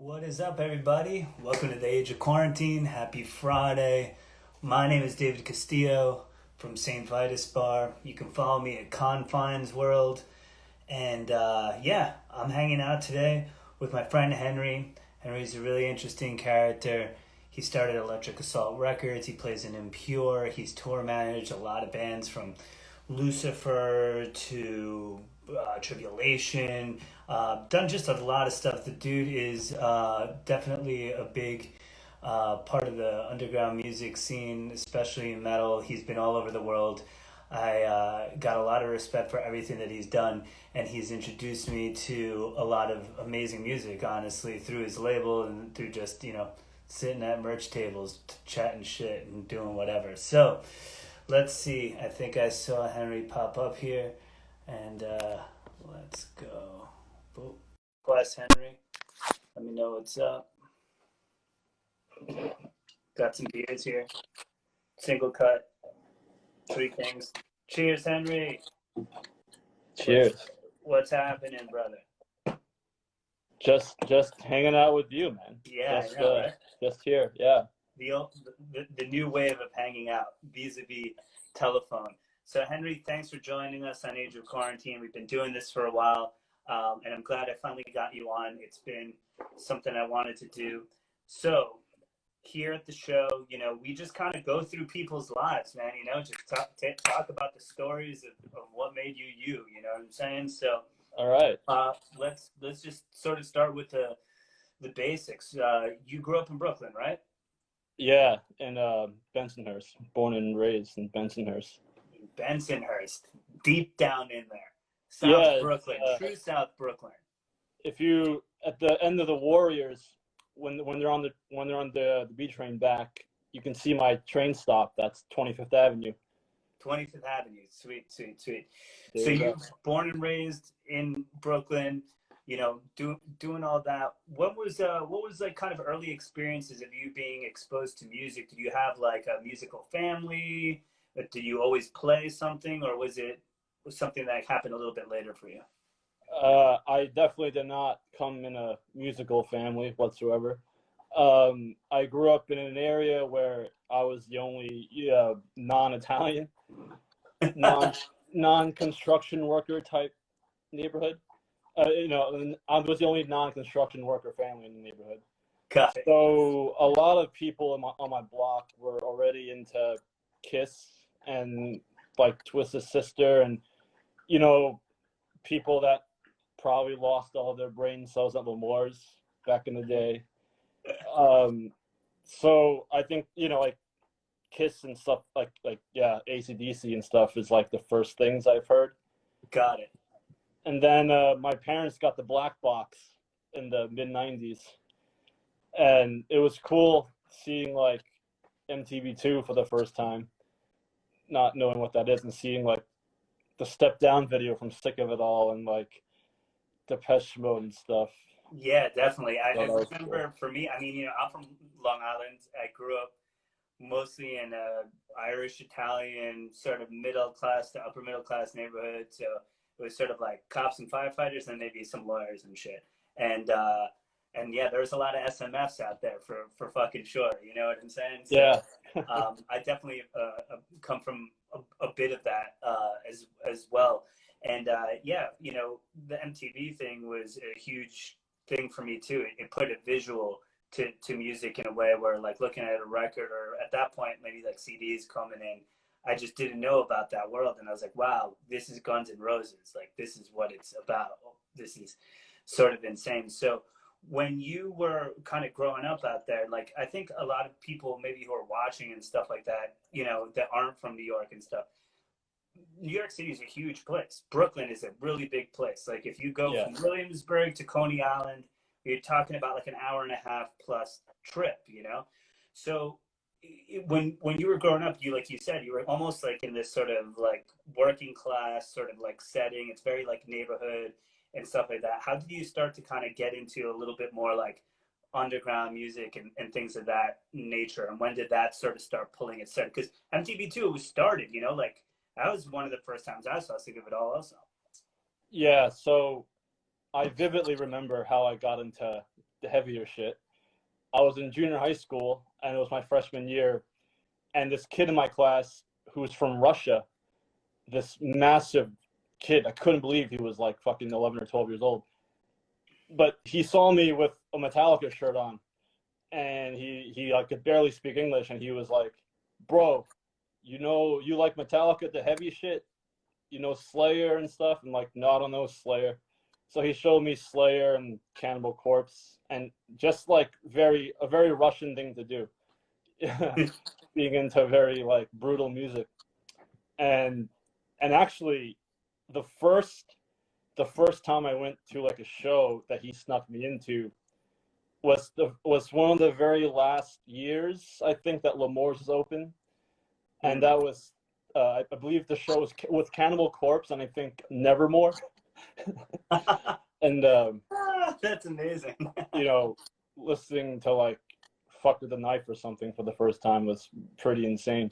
What is up, everybody? Welcome to the Age of Quarantine. Happy Friday. My name is David Castillo from Saint Vitus Bar. You can follow me at Confines World. And I'm hanging out today with my friend Henry. Henry's a really interesting character. He started Electric Assault Records. He plays in Impure. He's tour managed a lot of bands from Lucifer to Tribulation. Done just a lot of stuff. The dude is definitely a big part of the underground music scene, especially in metal. He's been all over the world. I got a lot of respect for everything that he's done, and he's introduced me to a lot of amazing music, honestly, through his label and through just, sitting at merch tables, chatting shit and doing whatever. So, let's see. I think I saw Henry pop up here, and let's go. Boop. Bless Henry. Let me know what's up. Got some beers here. Single cut. Three things. Cheers, Henry. Cheers. What's happening, brother? Just hanging out with you, man. Yeah, just, I know, right? Just here, yeah. The new wave of hanging out vis-a-vis telephone. So, Henry, thanks for joining us on Age of Quarantine. We've been doing this for a while, and I'm glad I finally got you on. It's been something I wanted to do. So, here at the show, we just kind of go through people's lives, man, just talk about the stories of what made you, you know what I'm saying? So, all right. Let's just sort of start with the basics. You grew up in Brooklyn, right? Yeah, in Bensonhurst, born and raised in Bensonhurst. Bensonhurst, deep down in there. South Brooklyn, true South Brooklyn. If you at the end of the Warriors, when they're on the B train back, you can see my train stop. That's 25th Avenue. 25th Avenue, sweet. There So you you're born and raised in Brooklyn, doing all that. What was like kind of early experiences of you being exposed to music? Did you have like a musical family? Did you always play something, or was something that happened a little bit later for you? I definitely did not come in a musical family whatsoever. I grew up in an area where I was the only non-Italian, non-construction worker type neighborhood. I was the only non-construction worker family in the neighborhood. Got it. So a lot of people on my block were already into Kiss and like Twisted Sister, and people that probably lost all their brain cells at Lemore's back in the day. So I think like Kiss and stuff like AC/DC and stuff is like the first things I've heard. Got it. And then my parents got the black box in the mid-90s, and it was cool seeing like MTV2 for the first time, not knowing what that is, and seeing like the Step Down video from Sick of It All and like Depeche Mode and stuff. Yeah, definitely. I remember for me, I'm from Long Island. I grew up mostly in a Irish, Italian, sort of middle class to upper middle class neighborhood. So it was sort of like cops and firefighters and maybe some lawyers and shit. And yeah, there was a lot of SMFs out there for fucking sure. You know what I'm saying? So, yeah. I definitely come from a bit of that as well. And the MTV thing was a huge thing for me too. It put a visual to music in a way where, like, looking at a record, or at that point maybe like CDs coming in, I just didn't know about that world, and I was like, wow, this is Guns N' Roses. Like, this is what it's about. This is sort of insane. So when you were kind of growing up out there, like, I think a lot of people maybe who are watching and stuff like that, that aren't from New York and stuff, New York City is a huge place. Brooklyn is a really big place. Like, if you go from Williamsburg to Coney Island, you're talking about like an hour and a half plus trip, So when you were growing up, you said, you were almost like in this sort of like working class sort of like setting. It's very like neighborhood and stuff like that. How did you start to kind of get into a little bit more like underground music and things of that nature? And when did that sort of start pulling its head? Because MTV2 was started, like, that was one of the first times I saw Sick of It All also. Yeah, so I vividly remember how I got into the heavier shit. I was in junior high school, and it was my freshman year, and this kid in my class who was from Russia, this massive kid, I couldn't believe he was like fucking 11 or 12 years old. But he saw me with a Metallica shirt on, and he like could barely speak English, and he was like, "Bro, you know you like Metallica, the heavy shit, you know Slayer and stuff?" I'm like, "No, I don't know Slayer." So he showed me Slayer and Cannibal Corpse, and just like a very Russian thing to do, being into very like brutal music, and actually, the first time I went to like a show that he snuck me into was one of the very last years, I think, that L'Amour's was open, and that was I believe the show was with Cannibal Corpse and I think Nevermore. And that's amazing. You know, listening to like Fuck with a Knife or something for the first time was pretty insane.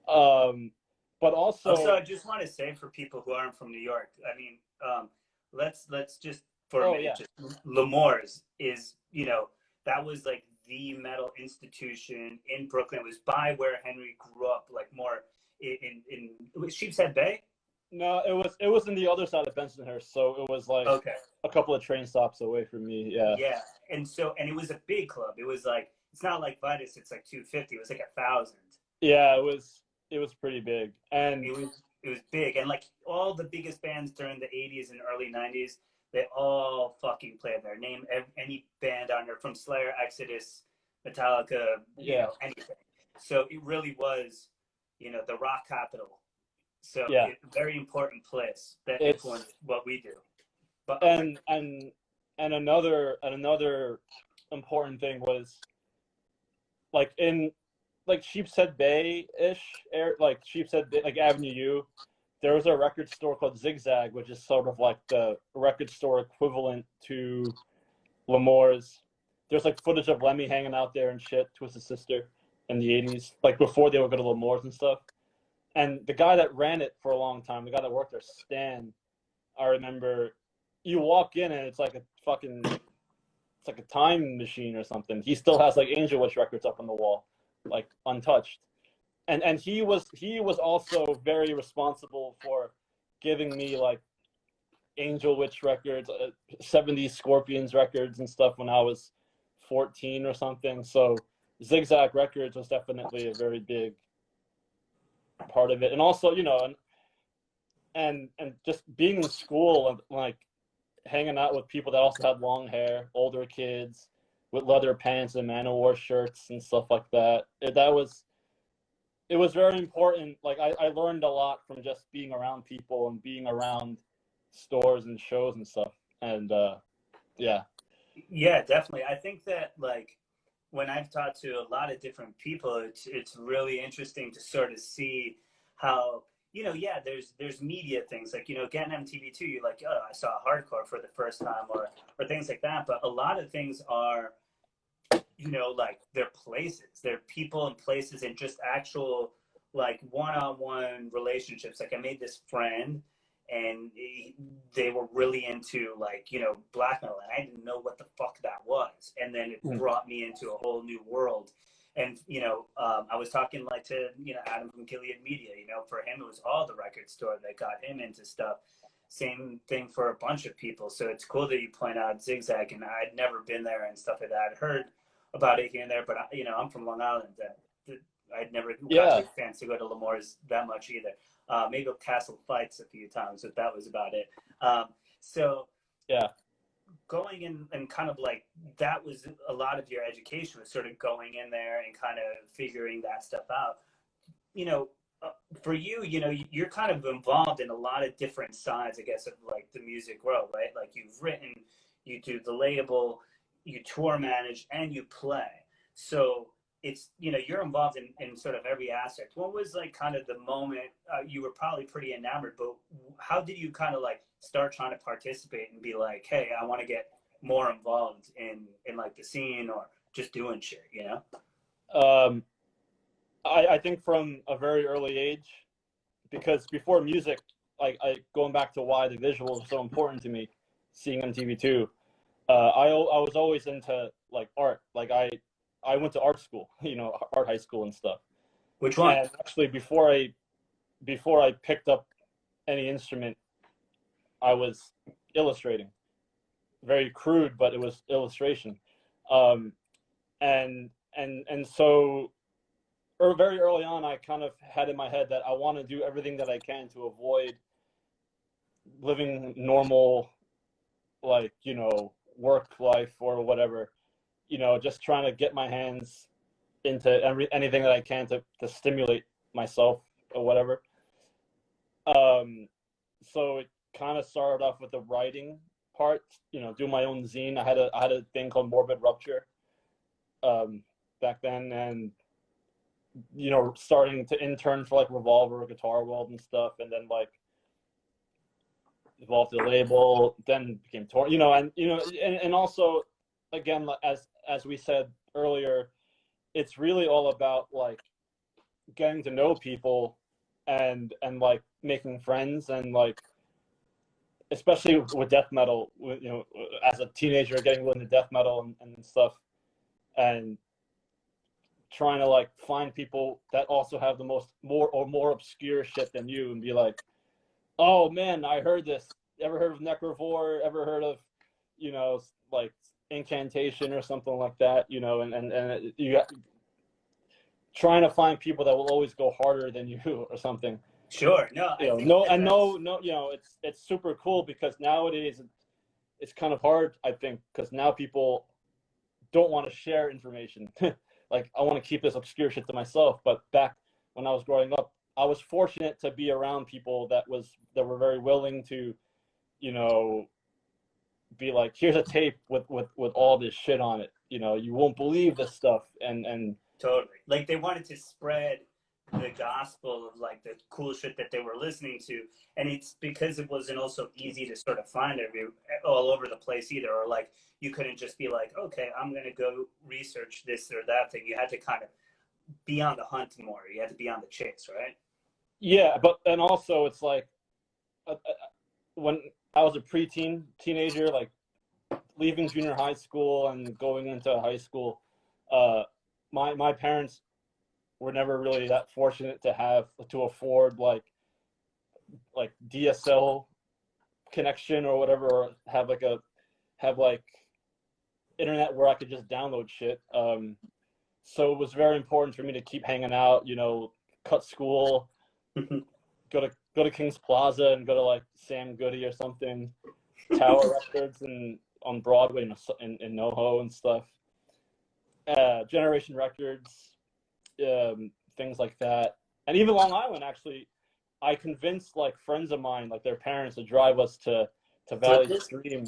But also I just want to say, for people who aren't from New York, I mean, let's just for a minute, just L'Amour's is, you know, that was like the metal institution in Brooklyn. It was by where Henry grew up, like more in Sheepshead Bay. No, it was in the other side of Bensonhurst, so it was like a couple of train stops away from me. Yeah, and it was a big club. It was like, it's not like Vitus, it's like 250. It was like 1,000. Yeah, it was pretty big, and it was big, and like all the biggest bands during the 80s and early 90s, they all fucking played there. Name any band on there, from Slayer, Exodus, Metallica, you know, anything. So it really was, you know, the rock capital. So it's a very important place that influenced what we do. But and another important thing was like in like Sheepshead Bay-ish, like Sheepshead Bay, like Avenue U, there was a record store called Zigzag, which is sort of like the record store equivalent to L'Amour's. There's like footage of Lemmy hanging out there and shit, Twisted Sister, in the 80s, like before they would go to L'Amour's and stuff. And the guy that ran it for a long time, the guy that worked there, Stan, I remember, you walk in and it's like a time machine or something. He still has like Angel Witch records up on the wall, like untouched. And he was also very responsible for giving me like Angel Witch records, 70s Scorpions records and stuff when I was 14 or something. So Zigzag Records was definitely a very big part of it. And also, you know, and just being in school and like hanging out with people that also had long hair, older kids with leather pants and Manowar shirts and stuff like that. It was very important. Like I learned a lot from just being around people and being around stores and shows and stuff. And yeah, definitely. I think that like when I've talked to a lot of different people, it's really interesting to sort of see how, you know, there's media things like, you know, getting MTV2, you're like, oh, I saw hardcore for the first time or things like that. But a lot of things are, you know, like they're places, they're people and places and just actual like one-on-one relationships. Like I made this friend and they were really into like, you know, black metal, and I didn't know what the fuck that was. And then it brought me into a whole new world. And, you know, I was talking like to, you know, Adam from Gilead Media, you know, for him, it was all the record store that got him into stuff. Same thing for a bunch of people. So it's cool that you point out Zigzag, and I'd never been there and stuff like that. I'd heard about it here and there, but you know, I'm from Long Island. I'd never got a chance to go to L'Amour's that much either. Maybe Castle Fights a few times, but that was about it. So going in and kind of like that was a lot of your education, was sort of going in there and kind of figuring that stuff out. You know, for you, you know, you're kind of involved in a lot of different sides, I guess, of like the music world, right? Like you've written, you do the label, you tour manage, and you play. So it's, you know, you're involved in sort of every aspect. What was like kind of the moment, you were probably pretty enamored, but how did you kind of like start trying to participate and be like, hey, I want to get more involved in like the scene or just doing shit, you know? I think from a very early age, because before music, like going back to why the visuals are so important to me, seeing MTV2, I was always into like art. Like I went to art school, art high school and stuff. Which one? And actually, before I picked up any instrument, I was illustrating. Very crude, but it was illustration. And so very early on, I kind of had in my head that I want to do everything that I can to avoid living normal, like, work life or whatever, just trying to get my hands into anything that I can to stimulate myself or whatever. So it kind of started off with the writing part, do my own zine. I had a thing called Morbid Rupture back then, and starting to intern for like Revolver, Guitar World and stuff, and then like evolved to the label, then became tour, and also, again, as we said earlier, it's really all about like getting to know people and like making friends, and like especially with death metal, as a teenager getting into death metal and stuff, and trying to like find people that also have the more obscure shit than you, and be like, oh man, I heard this. Ever heard of Necrovore? Ever heard of, like Incantation or something like that? And you trying to find people that will always go harder than you or something. Sure. No, it's super cool, because nowadays it's kind of hard, I think, because now people don't want to share information. Like, I want to keep this obscure shit to myself. But back when I was growing up, I was fortunate to be around people that were very willing to, be like, here's a tape with all this shit on it. You won't believe this stuff. And totally. Like, they wanted to spread the gospel of like the cool shit that they were listening to, and it's because it wasn't also easy to sort of find all over the place either, or like you couldn't just be like, okay, I'm gonna go research this or that thing. You had to kind of be on the hunt more. You had to be on the chase, right? Yeah, and also it's like when I was a teenager, like leaving junior high school and going into high school, my parents were never really that fortunate to afford like DSL connection or whatever, or have internet where I could just download shit. So it was very important for me to keep hanging out, cut school, go to King's Plaza and go to like Sam Goody or something, Tower Records and on Broadway in NoHo and stuff, Generation Records, things like that. And even Long Island, actually, I convinced like friends of mine, like their parents, to drive us to Valley Stream.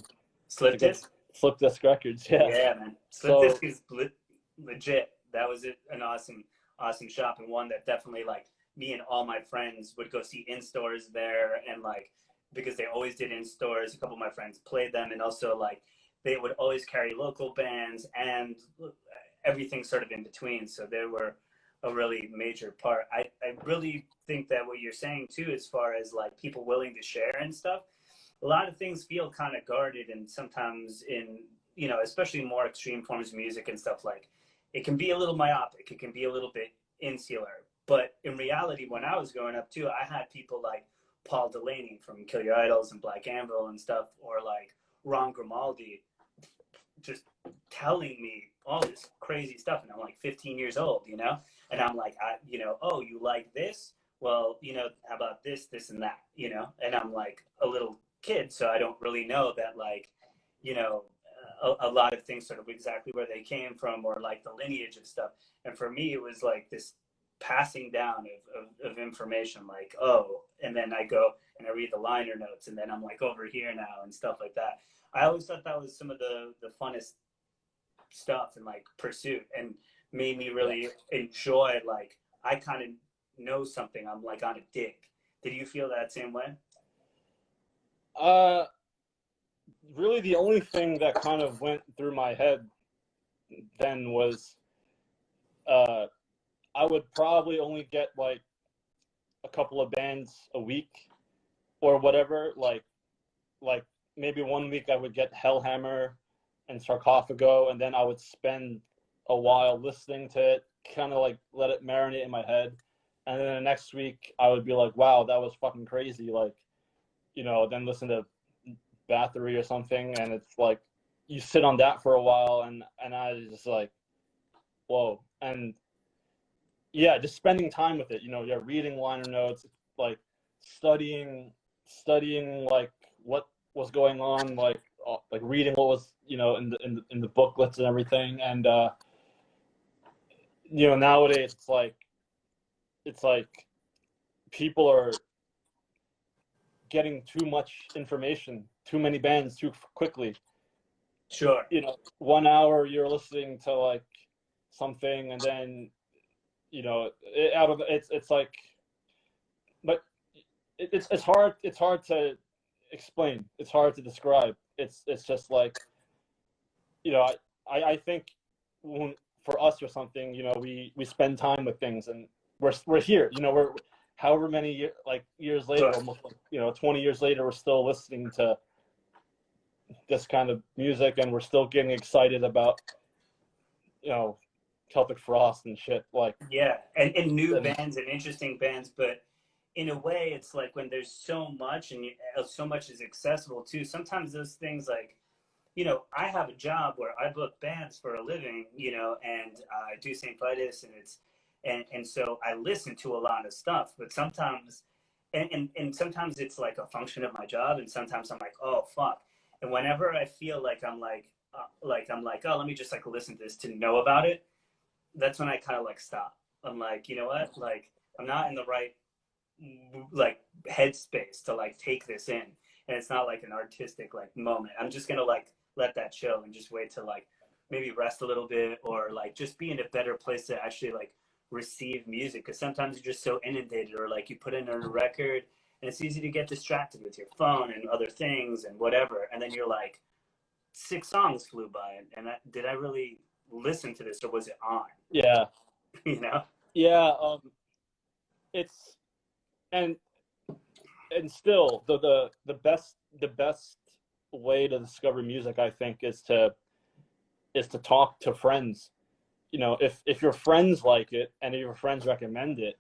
Slip Disc Records, yeah. Yeah, man. Slip Disc is legit. That was an awesome shop, and one that definitely, like, me and all my friends would go see in stores there, and like, because they always did in stores, a couple of my friends played them, and also like they would always carry local bands and everything sort of in between. So they were a really major part. I really think that what you're saying too, as far as like people willing to share and stuff, a lot of things feel kind of guarded, and sometimes in, especially more extreme forms of music and stuff, like it can be a little myopic, it can be a little bit insular. But in reality, when I was growing up too, I had people like Paul Delaney from Kill Your Idols and Black Anvil and stuff, or like Ron Grimaldi, just telling me all this crazy stuff, and I'm like 15 years old, and I'm like, oh, you like this? Well, how about this, and that, and I'm like a little kid, so I don't really know that, like, a lot of things sort of exactly where they came from, or like the lineage of stuff. And for me, it was like this passing down of information, like, oh, and then I go and I read the liner notes, and then I'm like over here now and stuff like that. I always thought that was some of the funnest stuff and like pursuit, and made me really enjoy, like, I kind of know something, I'm like on a dig. Did you feel that same way? Really the only thing that kind of went through my head then was I would probably only get like a couple of bands a week or whatever, like maybe one week I would get Hellhammer, and Sarcophago, and then I would spend a while listening to it, kind of like let it marinate in my head, and then the next week I would be like, wow, that was fucking crazy, like, you know, then listen to Bathory or something, and it's like you sit on that for a while, and I was just like, whoa. And yeah, just spending time with it, you know, you're reading liner notes, like studying like what was going on, like reading what was, you know, in the booklets and everything. And you know, nowadays it's like people are getting too much information, too many bands too quickly. Sure. You know, 1 hour you're listening to like something, and then, you know, it's like, but it's hard to explain. It's hard to describe. It's just like, you know, I think for us or something, you know, we spend time with things, and we're here, you know, we're however many years later, Sure. almost like, you know, 20 years later, we're still listening to this kind of music, and we're still getting excited about, you know, Celtic Frost and shit, like, yeah, and new bands and interesting bands. But in a way, it's like when there's so much, and so much is accessible too, sometimes those things, like, you know, I have a job where I book bands for a living, you know, and I do Saint Vitus, and it's and so I listen to a lot of stuff. But sometimes, and sometimes it's like a function of my job, and sometimes I'm like, oh fuck. And whenever I feel like I'm like, oh, let me just like listen to this to know about it, that's when I kind of like stop. I'm like, you know what, like, I'm not in the right like headspace to like take this in, and it's not like an artistic like moment. I'm just gonna like let that chill and just wait to like maybe rest a little bit, or like just be in a better place to actually like receive music, because sometimes you're just so inundated, or like you put in a record and it's easy to get distracted with your phone and other things and whatever, and then you're like, 6 songs flew by, and did I really listen to this, or was it on? yeah, You know? yeah. It's and still the best way to discover music, I think, is to talk to friends. You know, if your friends like it and if your friends recommend it,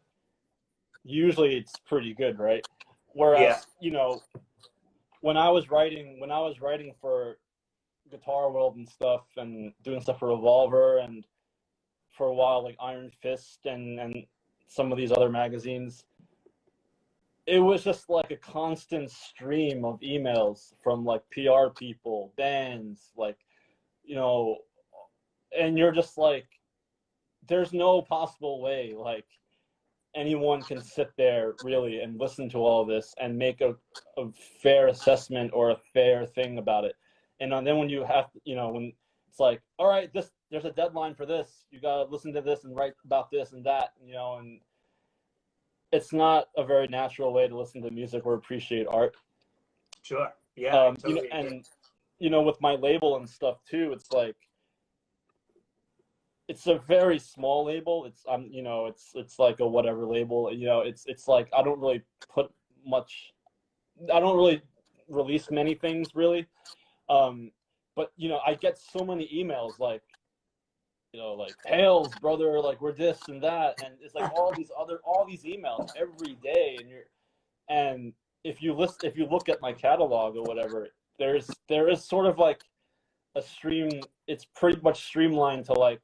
usually it's pretty good, right? Whereas, Yeah. you know, when I was writing for Guitar World and stuff, and doing stuff for Revolver, and for a while like Iron Fist and some of these other magazines, it was just like a constant stream of emails from like PR people, bands, like, you know, and you're just like, there's no possible way like anyone can sit there really and listen to all of this and make a fair assessment or a fair thing about it. And then when you have, you know, when it's like, all right, there's a deadline for this, you gotta listen to this and write about this and that, you know, and it's not a very natural way to listen to music or appreciate art. Sure. Yeah. You know, and you know, with my label and stuff too, it's like, it's a very small label. It's you know, it's like a whatever label. You know, it's like I don't really release many things really. But you know, I get so many emails like, you know, like, Hails, brother, like, we're this and that, and it's like all these emails every day, and if you look at my catalog or whatever, there is sort of like a stream. It's pretty much streamlined to like,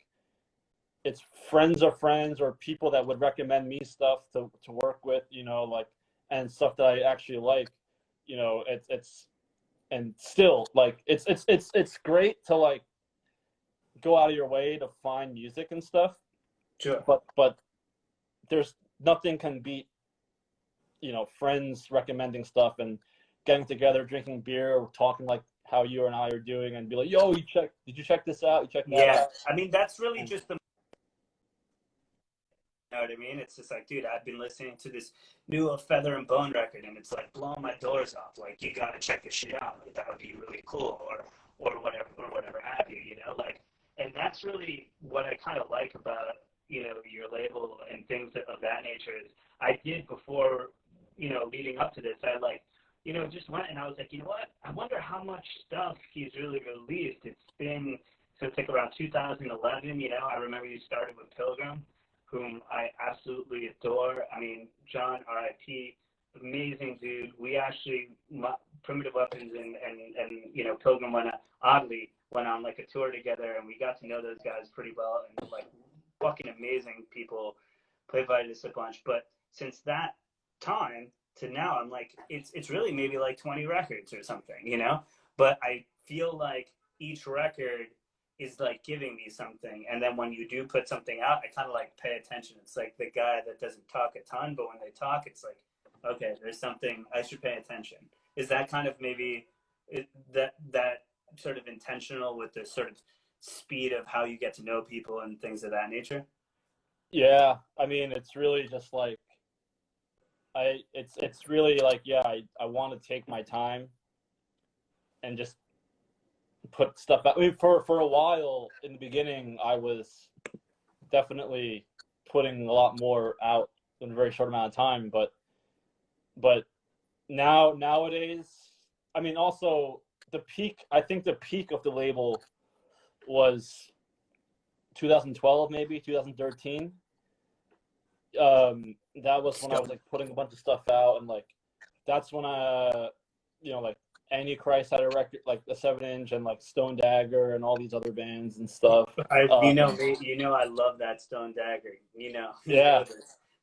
it's friends of friends or people that would recommend me stuff to work with, you know, like, and stuff that I actually like, you know. It's and still like it's great to like go out of your way to find music and stuff. Sure. But there's nothing can beat, you know, friends recommending stuff and getting together, drinking beer, or talking like how you and I are doing, and be like, yo, did you check this out? You check that out? I mean, that's really just the, you know what I mean? It's just like, dude, I've been listening to this new Feather and Bone record, and it's like blowing my doors off. Like, you gotta check this shit out. Like, that would be really cool, or whatever have you, you know? Like, and that's really what I kind of like about, you know, your label and things of that nature. Is I did before, you know, leading up to this, I like you know, just went and I was like, you know what? I wonder how much stuff he's really released. It's been since like around 2011. You know, I remember you started with Pilgrim, whom I absolutely adore. I mean, John, R.I.P., amazing dude. We actually, Primitive Weapons and you know, Pilgrim oddly went on like a tour together, and we got to know those guys pretty well, and like fucking amazing people. Play Vitus a bunch, but since that time to now, I'm like, it's really maybe like 20 records or something, you know? But I feel like each record is like giving me something. And then when you do put something out, I kind of like pay attention. It's like the guy that doesn't talk a ton, but when they talk, it's like, okay, there's something I should pay attention. Is that kind of maybe that sort of intentional with the sort of speed of how you get to know people and things of that nature? Yeah, I mean, it's really just like it's really like, yeah, I want to take my time and just put stuff out. I mean, for a while in the beginning, I was definitely putting a lot more out in a very short amount of time, but nowadays, I mean, also I think the peak of the label was 2012, maybe 2013. That was when I was like putting a bunch of stuff out, and like that's when you know, like Antichrist had a record, like a 7-inch, and like Stone Dagger and all these other bands and stuff. You know, I love that Stone Dagger. You know, yeah,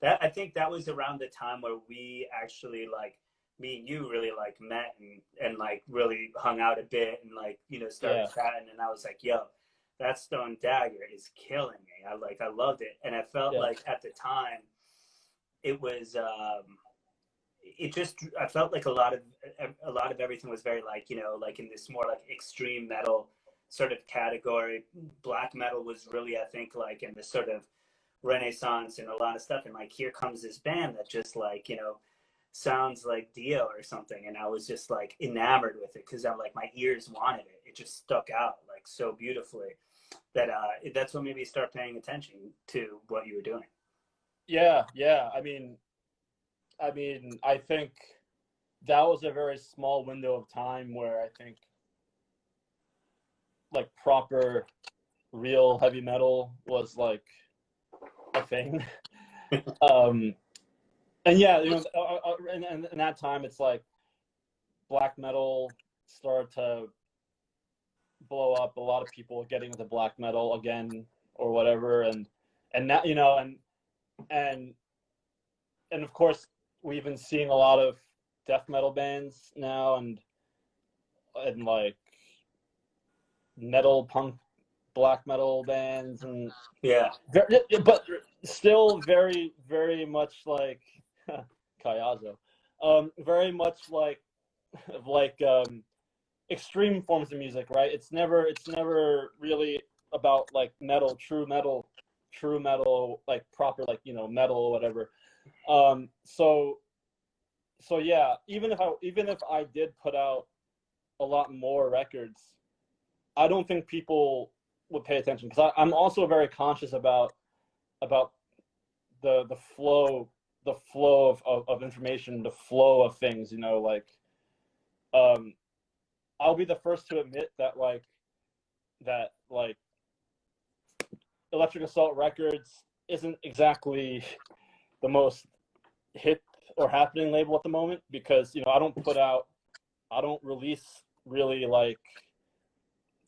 that I think that was around the time where we actually like me and you really like met and like really hung out a bit and like, you know, started chatting, and I was like, yo, that Stone Dagger is killing me. I loved it, and I felt like at the time it was I felt like a lot of everything was very like, you know, like in this more like extreme metal sort of category. Black metal was really, I think, like in this sort of renaissance and a lot of stuff, and like here comes this band that just like, you know, sounds like Dio or something, and I was just like enamored with it because I'm like, my ears wanted it. It just stuck out like so beautifully that that's what made me start paying attention to what you were doing. Yeah. I mean, I think that was a very small window of time where I think like proper real heavy metal was like a thing. And yeah, you know, and in that time, it's like black metal started to blow up. A lot of people getting into black metal again or whatever, and now, you know, and of course we've been seeing a lot of death metal bands now, and like metal punk black metal bands, and but still very much like Kayazo, very much like extreme forms of music, right? It's never really about like true metal, like proper, like, you know, metal or whatever. So yeah, even if I did put out a lot more records, I don't think people would pay attention, because I'm also very conscious about the flow of information, the flow of things, you know, like I'll be the first to admit that Electric Assault Records isn't exactly the most hip or happening label at the moment, because, you know, I don't release really like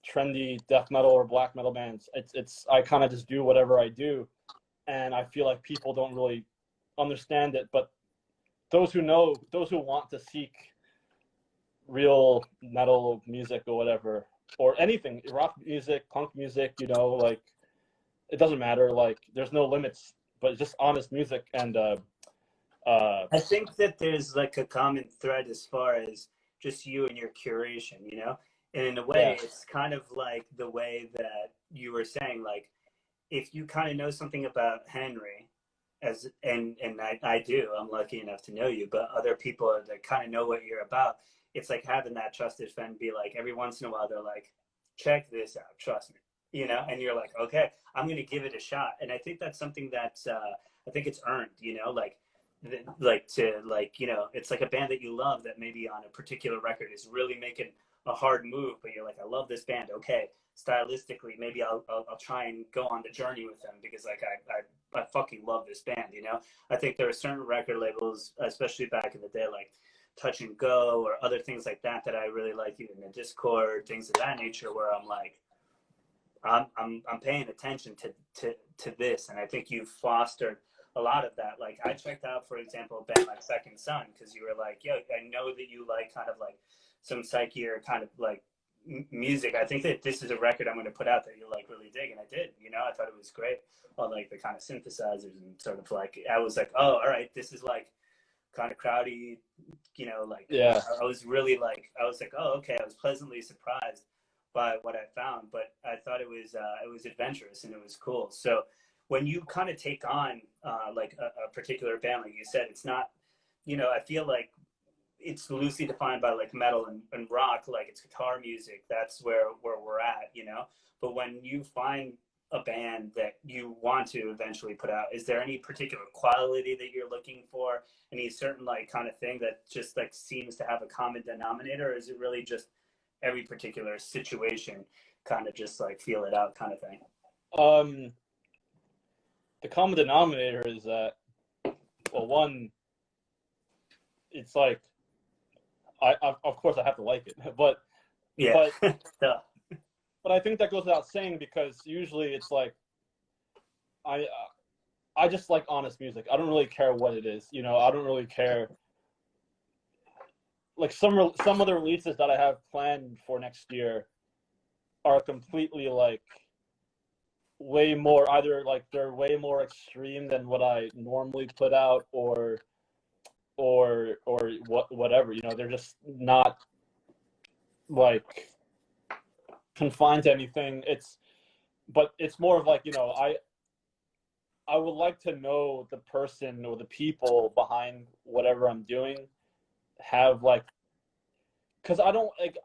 trendy death metal or black metal bands. I kind of just do whatever I do, and I feel like people don't really understand it. But those who want to seek real metal music or whatever, or anything, rock music, punk music, you know, like it doesn't matter, like there's no limits, but just honest music. And I think that there's like a common thread as far as just you and your curation, you know, and in a way it's kind of like the way that you were saying, like if you kind of know something about Henry, and I do, I'm lucky enough to know you, but other people that kind of know what you're about, it's like having that trusted friend be like, every once in a while they're like, check this out, trust me, you know, and you're like, okay, I'm gonna give it a shot. And I think that's something that's I think it's earned, you know, like like to like, you know, it's like a band that you love that maybe on a particular record is really making a hard move, but you're like, I love this band. Okay, stylistically, maybe I'll try and go on the journey with them because like I fucking love this band. You know, I think there are certain record labels, especially back in the day, like Touch and Go or other things like that, that I really like, even in Discord, things of that nature, where I'm like, I'm paying attention to this, and I think you've fostered a lot of that. Like I checked out, for example, a band like Second Son because you were like, yo, I know that you like kind of like some psychier kind of like music. I think that this is a record I'm going to put out that you like really dig, and I did. You know, I thought it was great. All like the kind of synthesizers and sort of like, I was like, oh, all right, this is like kind of crowdy, you know, like Yeah. I was really like, I was like, oh, okay. I was pleasantly surprised by what I found, but I thought it was adventurous and it was cool. So when you kind of take on like a particular band, like you said, it's not, you know, I feel like it's loosely defined by like metal and rock, like it's guitar music. That's where we're at, you know. But when you find a band that you want to eventually put out, is there any particular quality that you're looking for? Any certain like kind of thing that just like seems to have a common denominator, or is it really just every particular situation kind of just like feel it out kind of thing? The common denominator is that, well, one, it's like, I of course I have to like it, but yeah, but I think that goes without saying, because usually it's like I just like honest music. I don't really care what it is, you know. I don't really care. Like some of the releases that I have planned for next year are completely like way more, either like they're way more extreme than what I normally put out, or whatever, you know. They're just not like confined to anything. But it's more of like, you know, I would like to know the person or the people behind whatever I'm doing have like, because I don't like,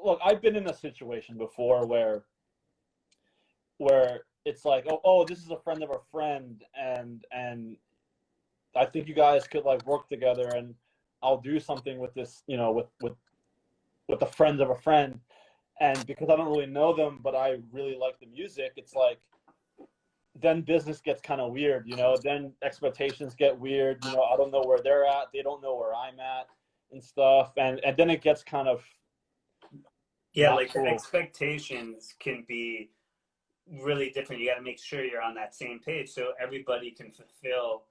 look, I've been in a situation before where it's like, oh, this is a friend of a friend, and I think you guys could like work together, and I'll do something with this, you know, with the friends of a friend. And because I don't really know them, but I really like the music, it's like, then business gets kind of weird, you know. Then expectations get weird, you know. I don't know where they're at, they don't know where I'm at and stuff, and then it gets kind of, yeah, like cool. The expectations can be really different. You got to make sure you're on that same page so everybody can fulfill,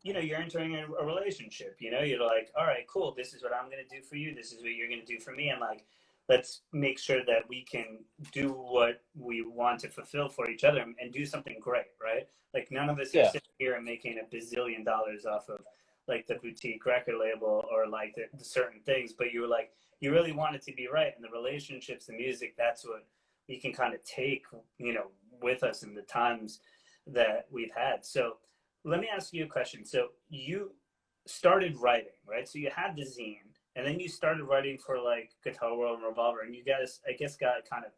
you know, you're entering a relationship, you know. You're like, all right, cool, this is what I'm going to do for you, this is what you're going to do for me, and like, let's make sure that we can do what we want to fulfill for each other and do something great, right? Like none of us are sitting here and making $1 billion off of like the boutique record label or like the certain things, but you were like, you really want it to be right, and the relationships, the music, that's what we can kind of take, you know, with us in the times that we've had. So let me ask you a question. So you started writing, right? So you had the zine, and then you started writing for like Guitar World and Revolver, and you guys, I guess, got kind of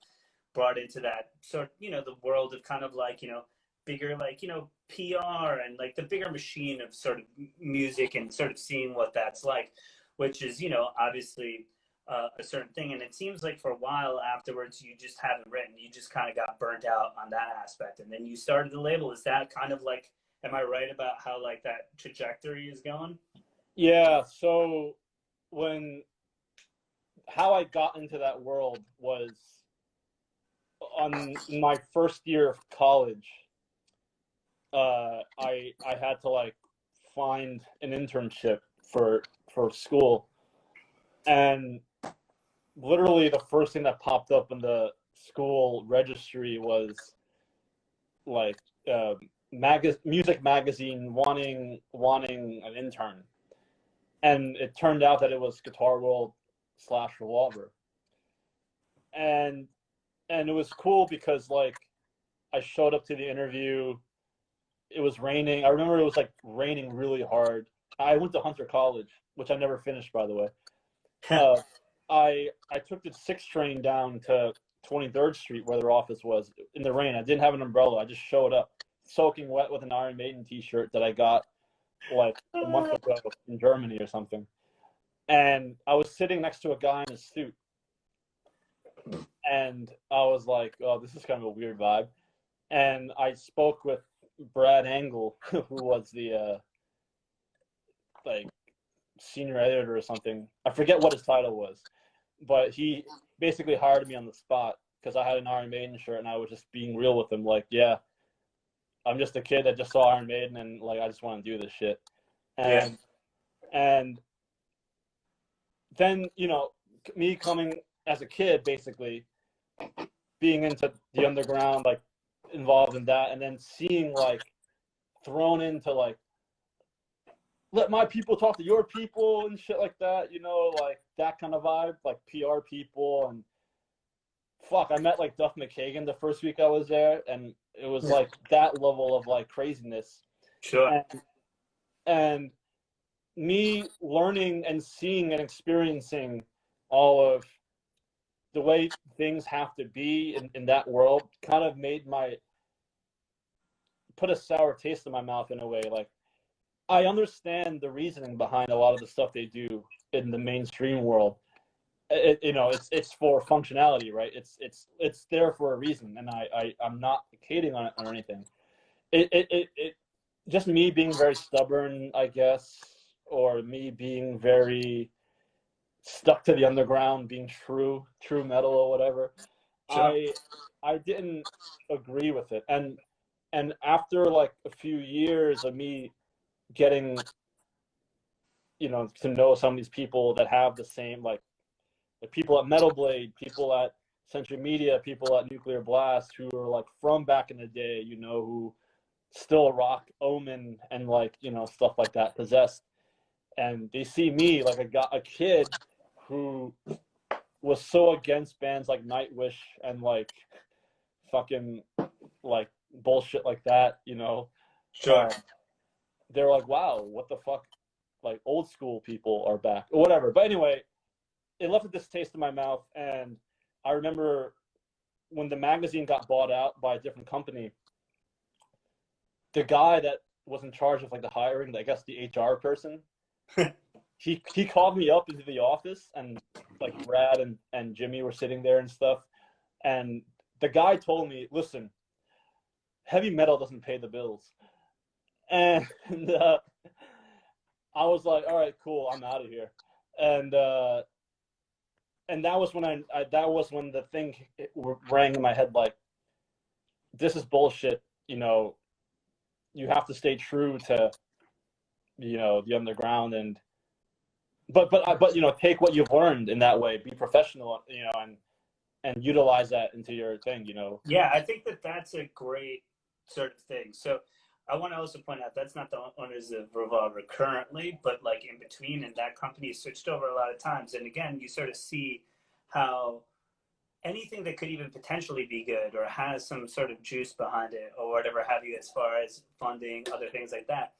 brought into that sort, you know, the world of kind of like, you know, bigger, like, you know, PR and like the bigger machine of sort of music and sort of seeing what that's like, which is, you know, obviously a certain thing. And it seems like for a while afterwards, you just haven't written, you just kind of got burnt out on that aspect. And then you started the label. Is that kind of like, am I right about how like that trajectory is going? Yeah. So how I got into that world was on my first year of college. I had to like find an internship for school, and literally the first thing that popped up in the school registry was like music magazine wanting an intern, and it turned out that it was Guitar World / Revolver, and it was cool because like I showed up to the interview. It was raining. I remember it was like raining really hard. I went to Hunter College, which I never finished, by the way. I took the 6 train down to 23rd Street where their office was in the rain. I didn't have an umbrella. I just showed up soaking wet with an Iron Maiden t-shirt that I got like a month ago in Germany or something. And I was sitting next to a guy in a suit. And I was like, oh, this is kind of a weird vibe. And I spoke with Brad Angle, who was the like senior editor or something. I forget what his title was, but he basically hired me on the spot because I had an Iron Maiden shirt, and I was just being real with him, like, yeah, I'm just a kid that just saw Iron Maiden, and like I just want to do this shit. And and then, you know, me coming as a kid, basically being into the underground, like involved in that, and then seeing like thrown into like, let my people talk to your people and shit like that, you know, like that kind of vibe, like PR people. And fuck, I met like Duff McKagan the first week I was there, and it was like that level of like craziness. Sure. And me learning and seeing and experiencing all of the way things have to be in that world kind of made put a sour taste in my mouth in a way. Like, I understand the reasoning behind a lot of the stuff they do in the mainstream world. You know, it's for functionality, right? It's there for a reason, and I'm not hating on it or anything. It just me being very stubborn, I guess, or me being very stuck to the underground, being true metal or whatever. Sure. I didn't agree with it, and after like a few years of me getting, you know, to know some of these people that have the same, like the people at Metal Blade, people at Century Media, people at Nuclear Blast, who are like from back in the day, you know, who still rock Omen and like, you know, stuff like that, Possessed. And they see me like a kid who was so against bands like Nightwish and like fucking like bullshit like that, you know. Sure. They're like, wow, what the fuck? Like old school people are back or whatever. But anyway, it left a distaste in my mouth. And I remember when the magazine got bought out by a different company, the guy that was in charge of like the hiring, I guess the HR person, he called me up into the office, and like Brad and Jimmy were sitting there and stuff. And the guy told me, listen, heavy metal doesn't pay the bills. And I was like, all right, cool, I'm out of here. And that was when that was when the thing rang in my head, like, this is bullshit. You know, you have to stay true to, you know, the underground, and but you know, take what you've learned in that way, be professional, you know, and utilize that into your thing, you know. Yeah, I think that's a great sort of thing. So I want to also point out that's not the owners of Revolver currently, but like in between, and that company switched over a lot of times. And again, you sort of see how anything that could even potentially be good or has some sort of juice behind it or whatever have you, as far as funding, other things like that,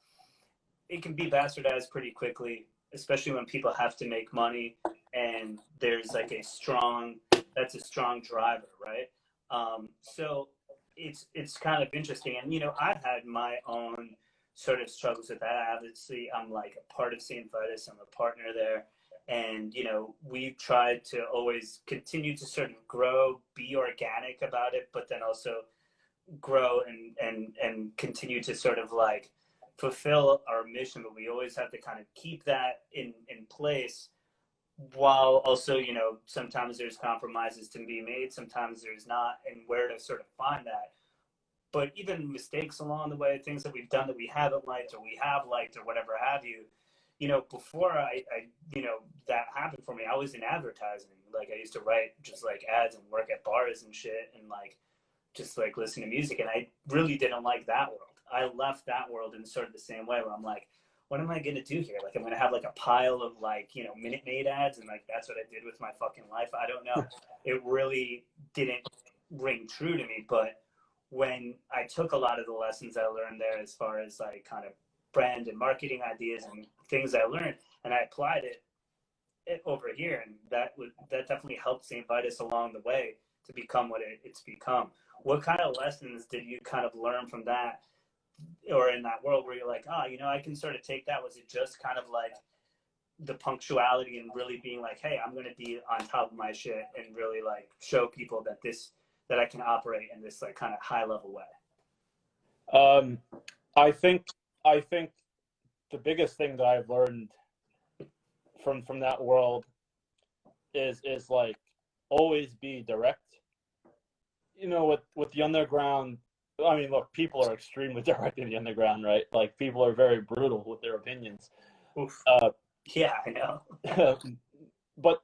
it can be bastardized pretty quickly, especially when people have to make money and there's like that's a strong driver, right? So it's kind of interesting. And, you know, I've had my own sort of struggles with that. Obviously, I'm like a part of Saint Vitus. I'm a partner there. And, you know, we've tried to always continue to sort of grow, be organic about it, but then also grow and continue to sort of like fulfill our mission. But we always have to kind of keep that in place, while also, you know, sometimes there's compromises to be made, sometimes there's not, and where to sort of find that. But even mistakes along the way, things that we've done that we haven't liked or we have liked or whatever have you, you know, before I you know, that happened for me, I was in advertising. Like, I used to write just like ads and work at bars and shit, and like just like listen to music, and I really didn't like that world. I left that world in sort of the same way, where I'm like, what am I gonna do here? Like, I'm gonna have like a pile of like, you know, Minute Maid ads, and like that's what I did with my fucking life. I don't know. It really didn't ring true to me. But when I took a lot of the lessons I learned there, as far as like kind of brand and marketing ideas and things I learned, and I applied it over here, and that definitely helped St. Vitus along the way to become what it's become. What kind of lessons did you kind of learn from that or in that world where you're like, oh, you know, I can sort of take that? Was it just kind of like the punctuality and really being like, hey, I'm going to be on top of my shit and really like show people that I can operate in this like kind of high level way? I think the biggest thing that I've learned from that world is like always be direct. You know, with the underground, I mean, look, people are extremely direct in the underground, right? Like people are very brutal with their opinions. Oof. Yeah, I know. but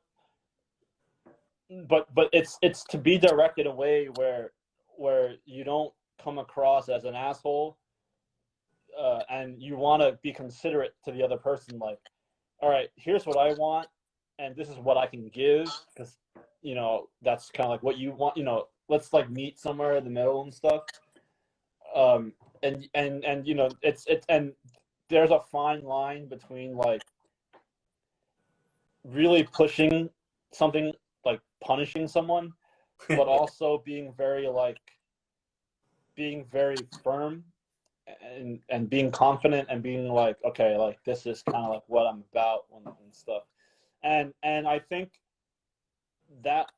it's to be direct in a way where you don't come across as an asshole, and you want to be considerate to the other person. Like, all right, here's what I want, and this is what I can give, because you know that's kind of like what you want. You know, let's like meet somewhere in the middle and stuff. And you know, it's and there's a fine line between like really pushing something, like punishing someone, but also being very firm and being confident and being like, okay, like this is kind of like what I'm about and stuff. And I think that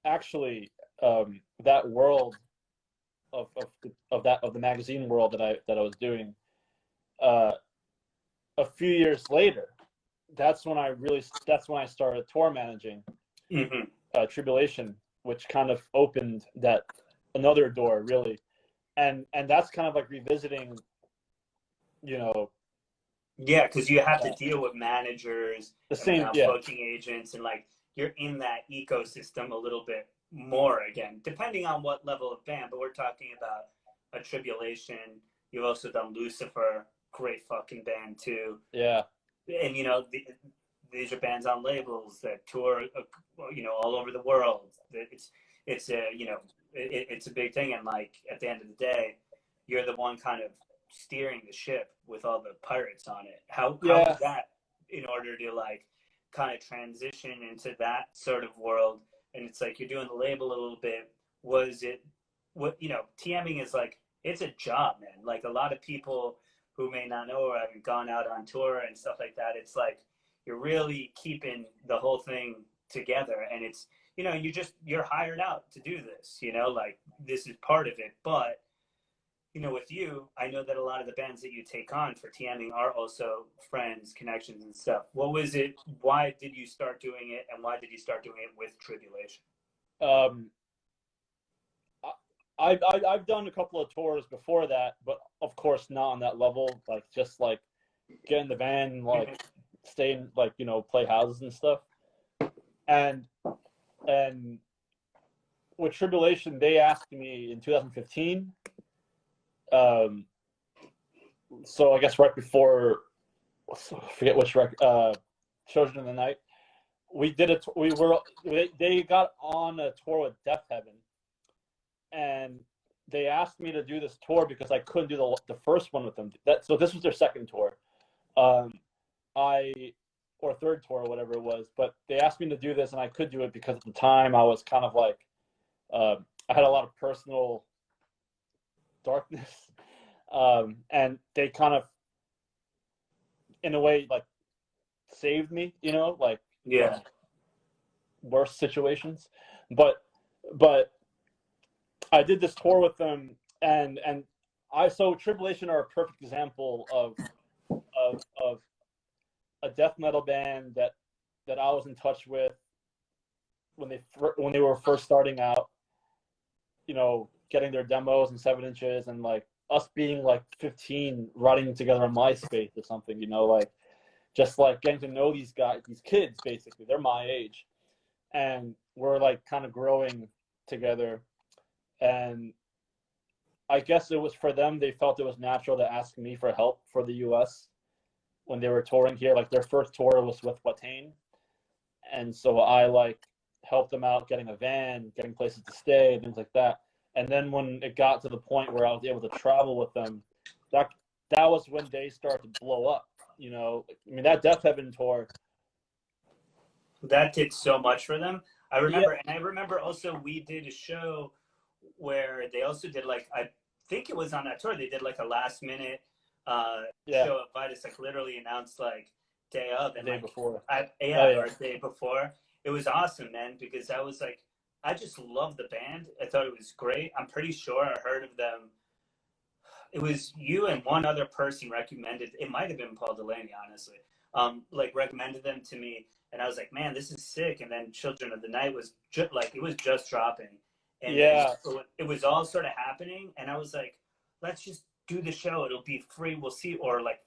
actually that world of the magazine world that I was doing, a few years later, that's when I started tour managing. Tribulation, which kind of opened that another door, really. And that's kind of like revisiting, you know. Yeah, because you have to deal with managers, booking agents, and like you're in that ecosystem a little bit more again, depending on what level of band. But we're talking about a Tribulation. You've also done Lucifer, great fucking band too. Yeah. And you know, these are bands on labels that tour, you know, all over the world. It's a, you know, it's a big thing. And like at the end of the day, you're the one kind of steering the ship with all the pirates on it. How was that, in order to like kind of transition into that sort of world? And it's like you're doing the label a little bit. Was it what, you know, TMing is like, it's a job, man. Like a lot of people who may not know or haven't gone out on tour and stuff like that, it's like you're really keeping the whole thing together. And it's, you know, you're hired out to do this, you know, like this is part of it. But, you know, with you, I know that a lot of the bands that you take on for TMing are also friends, connections and stuff. What was it? Why did you start doing it? And why did you start doing it with Tribulation? I've done a couple of tours before that, but of course not on that level. Like just like get in the van and like stay in, like, you know, play houses and stuff. And with Tribulation, they asked me in 2015. So I guess right before, I forget which record, Children of the Night. They got on a tour with Death Heaven, and they asked me to do this tour because I couldn't do the first one with them. So this was their second tour, or third tour, or whatever it was. But they asked me to do this, and I could do it because at the time I was kind of like, I had a lot of personal darkness, and they kind of, in a way, like saved me, you know, like worse situations. But I did this tour with them, and so Tribulation are a perfect example of a death metal band that I was in touch with when they were first starting out, you know, getting their demos and 7-inches, and like us being like 15 writing together on MySpace or something, you know, like just like getting to know these kids, basically. They're my age, and we're like kind of growing together. And I guess it was for them, they felt it was natural to ask me for help for the US when they were touring here. Like their first tour was with Watain, and so I like helped them out getting a van, getting places to stay, things like that. And then when it got to the point where I was able to travel with them, that was when they started to blow up. You know, I mean, that Death Heaven tour, that did so much for them. I remember, and I remember also we did a show where they also did like, I think it was on that tour. They did like a last minute Yeah, show at Vitus, like literally announced like day of, the and day like before. or day before. It was awesome, man, because I was like, I just love the band. I thought it was great. I'm pretty sure I heard of them. It was you and one other person recommended. It might have been Paul Delaney, honestly. Like recommended them to me, and I was like, man, this is sick. And then Children of the Night was just like it was just dropping, and then Yeah, it was all sort of happening, and I was like, let's just do the show. It'll be free. We'll see, or like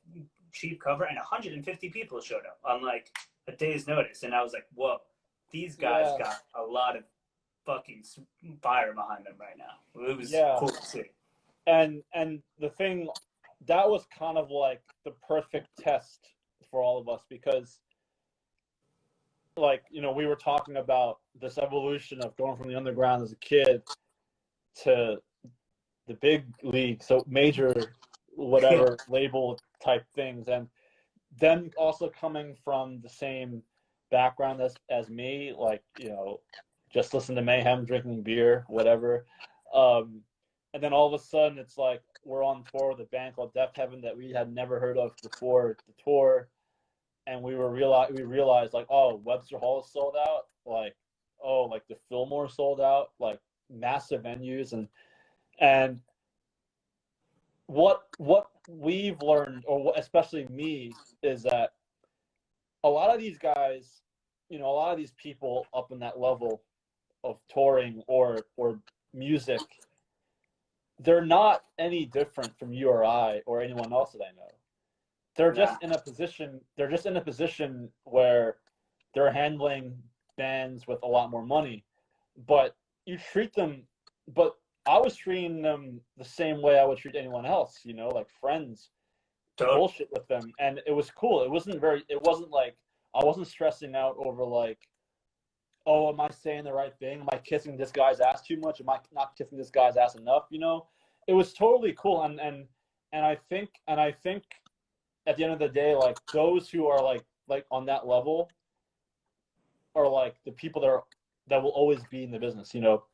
cheap cover, and 150 people showed up on like a day's notice, and I was like, whoa, these guys got a lot of fucking fire behind them right now. It was cool to see. And the thing that was kind of like the perfect test for all of us, because like, you know, we were talking about this evolution of going from the underground as a kid to the big league, so major whatever label type things, and them also coming from the same background as me, like, you know, just listen to Mayhem, drinking beer, whatever. And then all of a sudden it's like we're on tour with a band called Death Heaven that we had never heard of before the tour, and we realized like, oh, Webster Hall is sold out, like, oh, like the Fillmore sold out, like massive venues. And what we've learned, or what, especially me, is that a lot of these guys, you know, a lot of these people up in that level of touring or music, they're not any different from you or I or anyone else that I know. They're just in a position. They're just in a position where they're handling bands with a lot more money. But you treat them. But I was treating them the same way I would treat anyone else. You know, like friends. Bullshit with them, and it was cool. It wasn't like I wasn't stressing out over like, oh, am I saying the right thing? Am I kissing this guy's ass too much? Am I not kissing this guy's ass enough? You know, it was totally cool. And I think at the end of the day, like those who are like on that level are like the people that will always be in the business, you know.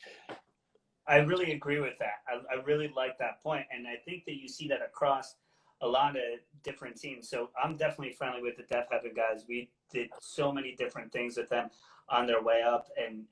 I really agree with that. I really like that point, and I think that you see that across a lot of different teams. So I'm definitely friendly with the Death Heaven guys. We did so many different things with them on their way up and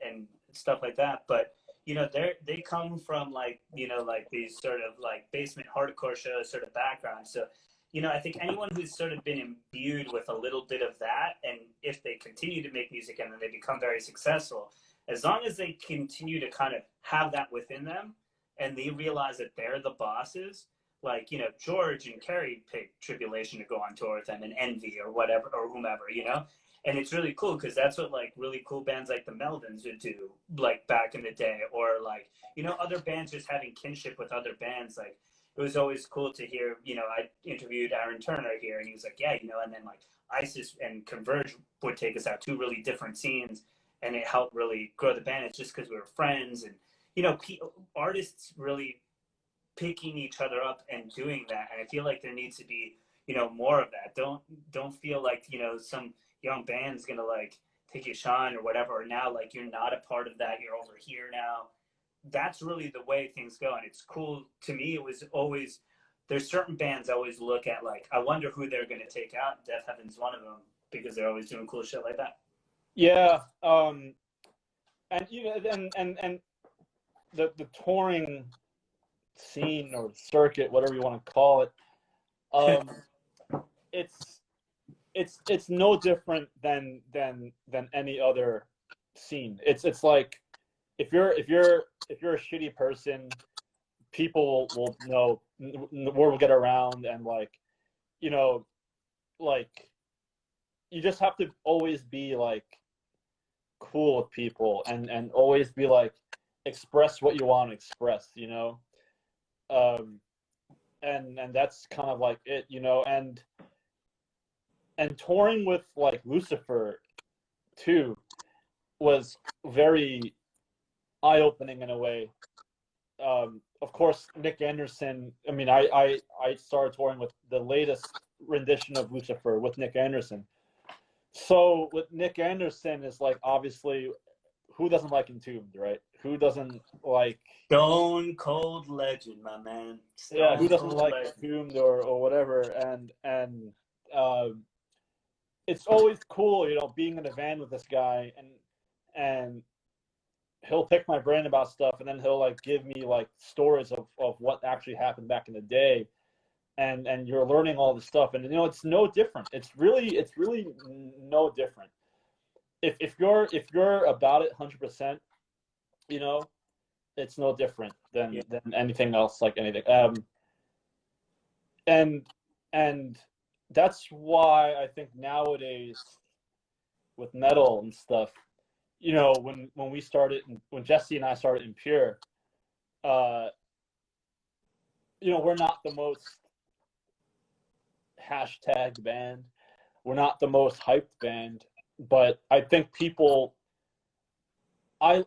stuff like that. But you know, they come from like, you know, like these sort of like basement hardcore show sort of background. So, you know, I think anyone who's sort of been imbued with a little bit of that, and if they continue to make music and then they become very successful, as long as they continue to kind of have that within them and they realize that they're the bosses, like, you know, George and Kerry picked Tribulation to go on tour with them, and Envy or whatever, or whomever, you know? And it's really cool because that's what like really cool bands like the Melvins would do like back in the day, or like, you know, other bands just having kinship with other bands. Like it was always cool to hear, you know, I interviewed Aaron Turner here and he was like, yeah, you know, and then like ISIS and Converge would take us out, two really different scenes, and it helped really grow the band. It's just because we were friends, and, you know, artists really picking each other up and doing that. And I feel like there needs to be, you know, more of that. Don't feel like, you know, some young band's gonna like take your shine or whatever, or now like you're not a part of that, you're over here now. That's really the way things go, and it's cool. To me, it was always, there's certain bands I always look at like, I wonder who they're gonna take out. Death Heaven's one of them, because they're always doing cool shit like that. Yeah, and you know, and the touring scene or circuit, whatever you want to call it, it's no different than any other scene. It's like if you're a shitty person, people will know, the word will get around, and like, you know, like you just have to always be like cool with people, and always be like, express what you want to express, you know. And that's kind of like it, you know. And touring with like Lucifer too was very eye-opening in a way. Of course, Nick Anderson, I mean, I started touring with the latest rendition of Lucifer with Nick Anderson. So with Nick Anderson is like obviously who doesn't like Entombed, right? Who doesn't like Stone Cold Legend, my man. yeah, who doesn't Cold like Legend. Entombed or whatever? And it's always cool, you know, being in a van with this guy, and he'll pick my brain about stuff, and then he'll like give me like stories of what actually happened back in the day, and you're learning all this stuff, and you know, it's no different. It's really no different. If you're about it 100%, you know, it's no different than anything else, like anything. And that's why I think nowadays with metal and stuff, you know, when we started, when Jesse and I started Impure, you know, we're not the most hashtag band, we're not the most hyped band, but I think people, I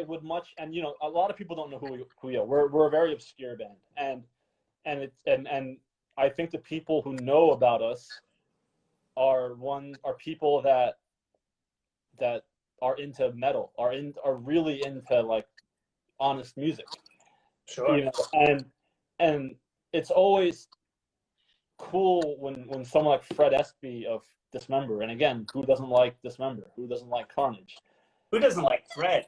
would much, and you know, a lot of people don't know who we are. We're a very obscure band, and I think the people who know about us are people that are into metal, are really into like honest music. Sure. You know, and it's always cool when someone like Fred Espy of Dismember, and again, who doesn't like Dismember? Who doesn't like Carnage? Who doesn't like Fred?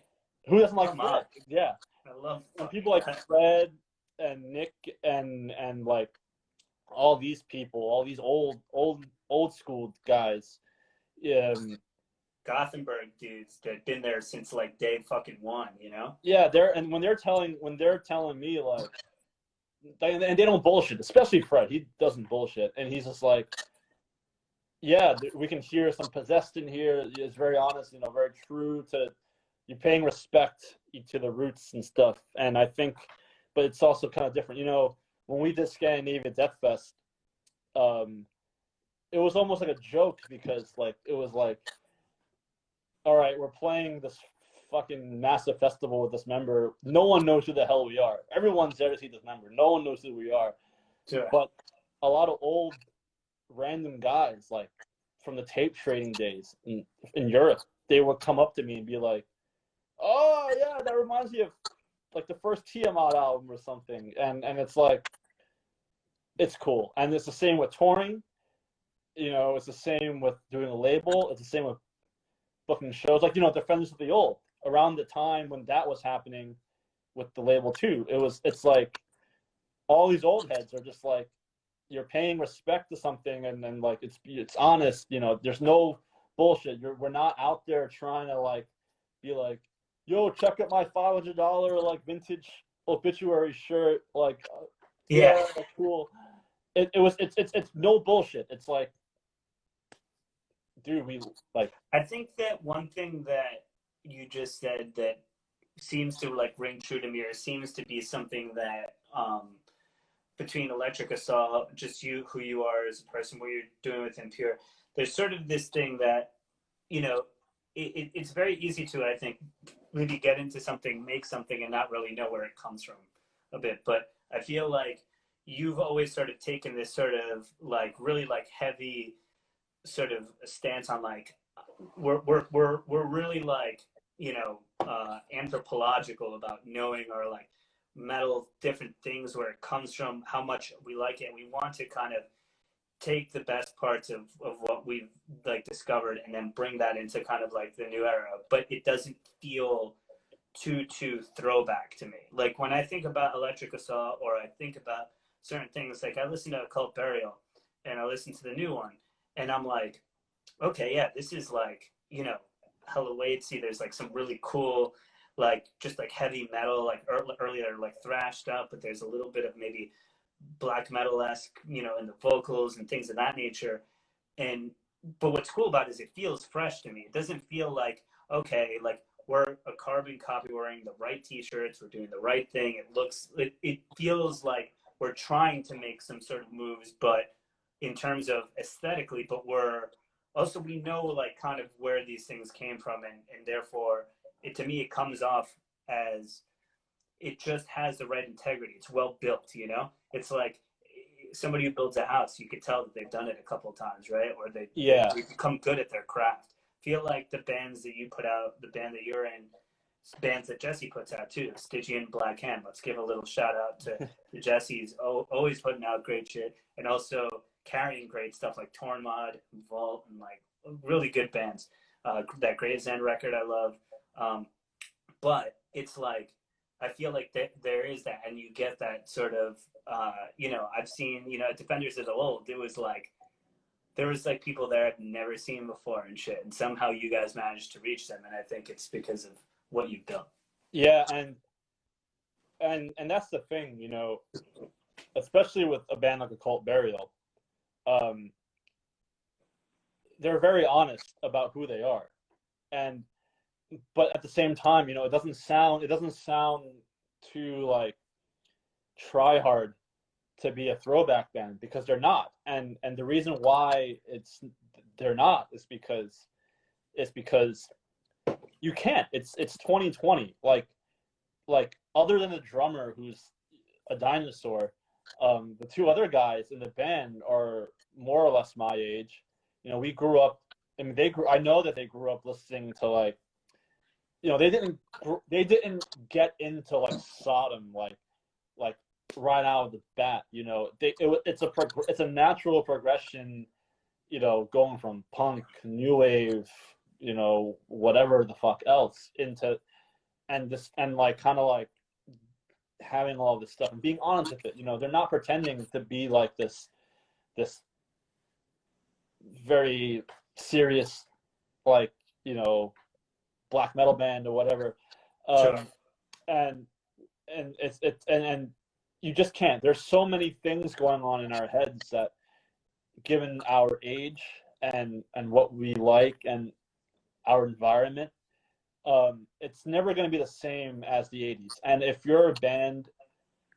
Who doesn't like Come Fred? on. Yeah. I love When people like Fred and Nick and like all these people, all these old school guys, Gothenburg dudes that been there since like day fucking one, you know? yeah, when they're telling me like, and they don't bullshit, especially Fred. He doesn't bullshit, and he's just like, yeah, we can hear some possessed in here. It's very honest, you know, very true to, you're paying respect to the roots and stuff. And I think, but it's also kind of different. You know, when we did Scandinavia Death Fest, it was almost like a joke, because like it was like, all right, we're playing this fucking massive festival with Dismember. No one knows who the hell we are. Everyone's there to see Dismember. No one knows who we are. Sure. But a lot of old random guys, like from the tape trading days in Europe, they would come up to me and be like, oh yeah, that reminds me of like the first Tiamat album or something. And it's like, it's cool. And it's the same with touring, you know, it's the same with doing a label, it's the same with booking shows. Like, you know, Defenders of the Old, around the time when that was happening with the label too, it's like all these old heads are just like, you're paying respect to something, and then like it's honest, you know, there's no bullshit. We're not out there trying to like be like, yo, check out my $500 like vintage obituary shirt, like yeah, cool. It's no bullshit. It's like, dude, we like. I think that one thing that you just said that seems to like ring true to me, or seems to be something that between Electric Assault, just you, who you are as a person, what you're doing with Impure, there's sort of this thing that, you know, it's very easy to, I think, maybe get into something, make something, and not really know where it comes from a bit. But I feel like you've always sort of taken this sort of like really like heavy sort of stance on like, we're really like, you know, anthropological about knowing our like metal, different things, where it comes from, how much we like it, and we want to kind of take the best parts of what we've like discovered and then bring that into kind of like the new era, but it doesn't feel too throwback to me. Like when I think about Electric Assault, or I think about certain things, like I listen to Occult Burial and I listen to the new one, and I'm like, okay, yeah, this is like, you know, hella Waitsy. There's like some really cool like just like heavy metal, like earlier like thrashed up, but there's a little bit of maybe black metal-esque, you know, in the vocals and things of that nature. And but what's cool about it is it feels fresh to me. It doesn't feel like, okay, like we're a carbon copy, wearing the right t-shirts, we're doing the right thing. It feels like we're trying to make some sort of moves, but in terms of aesthetically, but we know like kind of where these things came from, and therefore to me it comes off as it just has the right integrity. It's well built, you know? It's like somebody who builds a house, you could tell that they've done it a couple of times, right? Or they become good at their craft. feel like the bands that you put out, the band that you're in, bands that Jesse puts out too, Stygian, Black Hand. Let's give a little shout out to Jesse's always putting out great shit, and also carrying great stuff like Torn Mod, Vault, and like really good bands. That Grey's End record I love. But it's like, I feel like there is that, and you get that sort of, I've seen, at Defenders of the Old, there was like people there I've never seen before and shit, and somehow you guys managed to reach them, and I think it's because of what you've done. Yeah, and that's the thing, especially with a band like Occult Burial, they're very honest about who they are, but at the same time, it doesn't sound too like try hard to be a throwback band, because they're not, and the reason why they're not is because you can't. It's 2020. Like other than the drummer, who's a dinosaur, the two other guys in the band are more or less my age. We grew up. I mean, I know that they grew up listening to like, they didn't get into like Sodom like right out of the bat. It's a natural progression. Going from punk, new wave, whatever the fuck else, into and like kind of like having all this stuff and being honest with it. They're not pretending to be like this very serious, like, black metal band or whatever. Sure. And you just can't. There's so many things going on in our heads that, given our age and what we like and our environment, it's never going to be the same as the 80s. And if you're a band,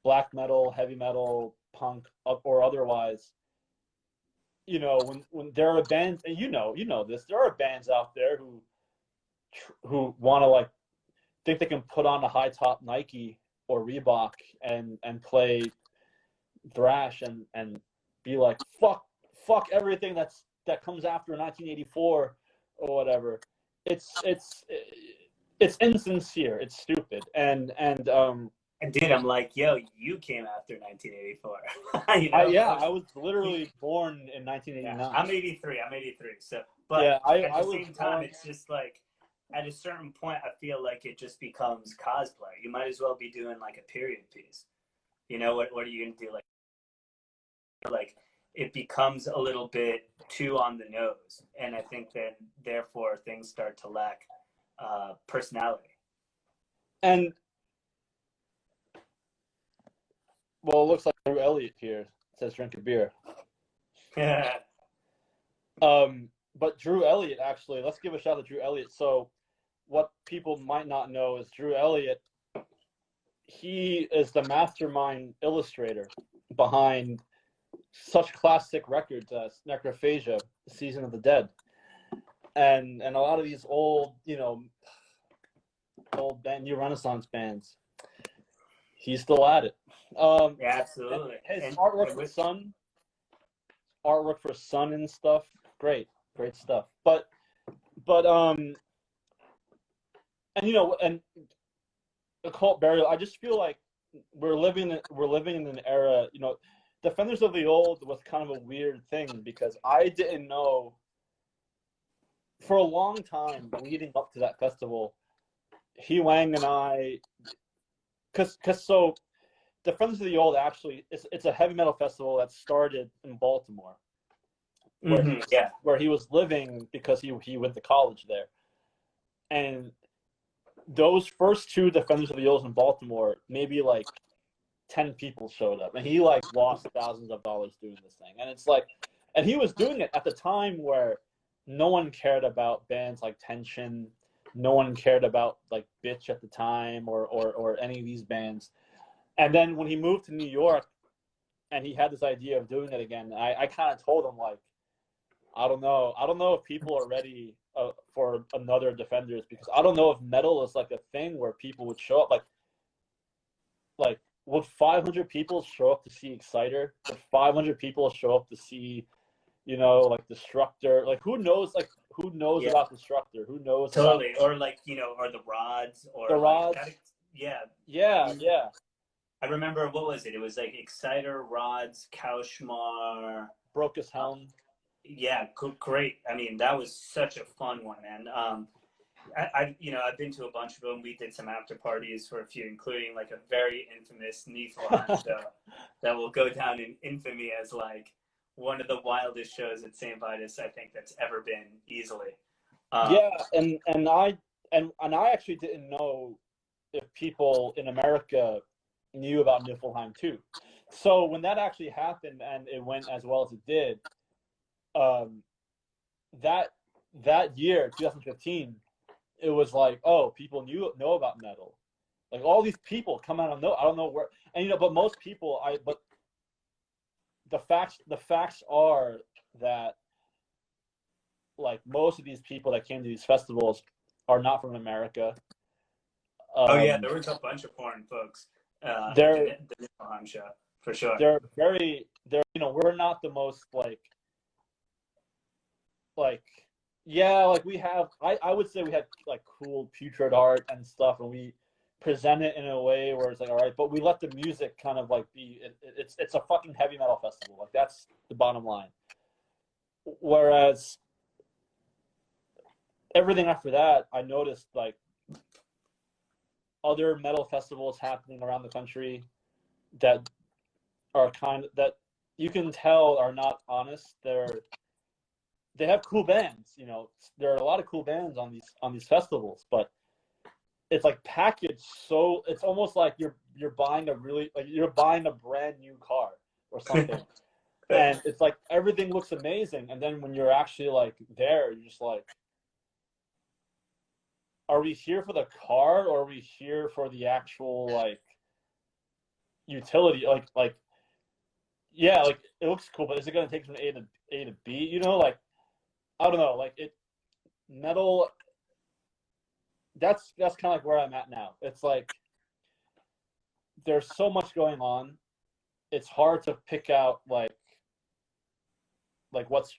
black metal, heavy metal, punk, or otherwise, when there are bands, and you know this, there are bands out there who want to like think they can put on a high top Nike or Reebok and play thrash and be like fuck everything that comes after 1984 or whatever. It's insincere. It's stupid. And dude, I'm like, yo, you came after 1984. I was literally born in 1989. Yeah, I'm 83. So, but yeah, at the same time, it's just like, at a certain point, I feel like it just becomes cosplay. You might as well be doing like a period piece. What are you gonna do? Like it becomes a little bit too on the nose, and I think that therefore things start to lack personality. And well, it looks like Drew Elliott here says drink a beer. But Drew Elliott, actually, let's give a shout out to Drew Elliott. So what people might not know is Drew Elliott, he is the mastermind illustrator behind such classic records as Necrophagia, Season of the Dead, and a lot of these old new Renaissance bands. He's still at it. Yeah, absolutely. His artwork for Sun and stuff, great stuff. But and Occult Burial, I just feel like we're living in an era. Defenders of the Old was kind of a weird thing, because I didn't know for a long time leading up to that festival. He Wang and I, because Defenders of the Old, actually, it's a heavy metal festival that started in Baltimore, where he was living, because he went to college there. And those first two Defenders of the Old in Baltimore, maybe like 10 people showed up, and he like lost thousands of dollars doing this thing. And it's like, and he was doing it at the time where no one cared about bands like Tension, no one cared about like Bitch at the time, or any of these bands. And then when he moved to New York and he had this idea of doing it again, I kind of told him, like, I don't know if people are ready for another Defenders, because I don't know if metal is like a thing where people would show up. Like would 500 people show up to see Exciter? Would 500 people show up to see you know, like Destructor. Like who knows? Like who knows Yeah, about Destructor? Who knows about totally. Or like, or the rods, the or like rods? that. Yeah. Yeah, yeah. I remember, what was it? It was like Exciter, rods, Kaushmar. Broke his helm. Yeah, great. I mean, that was such a fun one, man. I've been to a bunch of them. We did some after parties for a few, including like a very infamous Niflheim show that will go down in infamy as like one of the wildest shows at Saint Vitus I think that's ever been, easily. Yeah, and I actually didn't know if people in America knew about Niflheim too. So when that actually happened and it went as well as it did, that year, 2015, it was like, oh, people know about metal. Like all these people come out of no, I don't know where, and but most people, but the facts are that like most of these people that came to these festivals are not from America. Oh yeah, there was a bunch of foreign folks at the Niflheim show, for sure. They're we're not the most like yeah, like we have, I would say we had like cool putrid art and stuff, and we present it in a way where it's like, all right, but we let the music kind of like be, it's a fucking heavy metal festival. Like that's the bottom line. Whereas everything after that, I noticed like other metal festivals happening around the country that are that you can tell are not honest. They have cool bands, there are a lot of cool bands on these festivals, but it's like packaged, so it's almost like you're buying you're buying a brand new car or something. And it's like everything looks amazing, and then when you're actually like there, you're just like, are we here for the car, or are we here for the actual like utility? Like yeah, like it looks cool, but is it going to take from A to B? Like I don't know, like metal. That's kind of like where I'm at now. It's like there's so much going on. It's hard to pick out like what's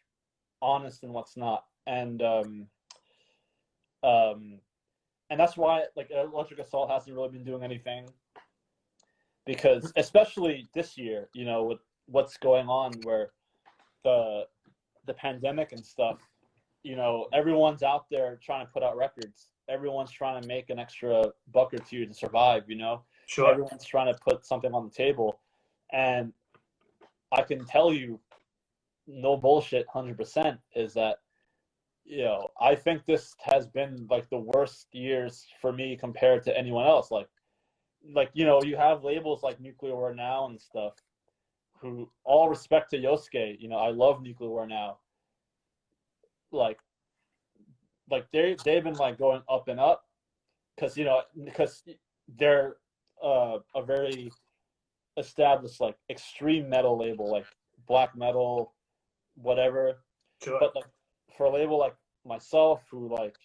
honest and what's not, and that's why like Electric Assault hasn't really been doing anything, because especially this year, with what's going on, where the pandemic and stuff, everyone's out there trying to put out records. Everyone's trying to make an extra buck or two to survive, Sure. Everyone's trying to put something on the table. And I can tell you, no bullshit, 100%, is that, I think this has been like the worst years for me compared to anyone else. Like, you have labels like Nuclear War Now and stuff, who, all respect to Yosuke, I love Nuclear War Now. Like they've been like going up and up, because they're a very established like extreme metal label, like black metal, whatever. Sure. But like for a label like myself, who like,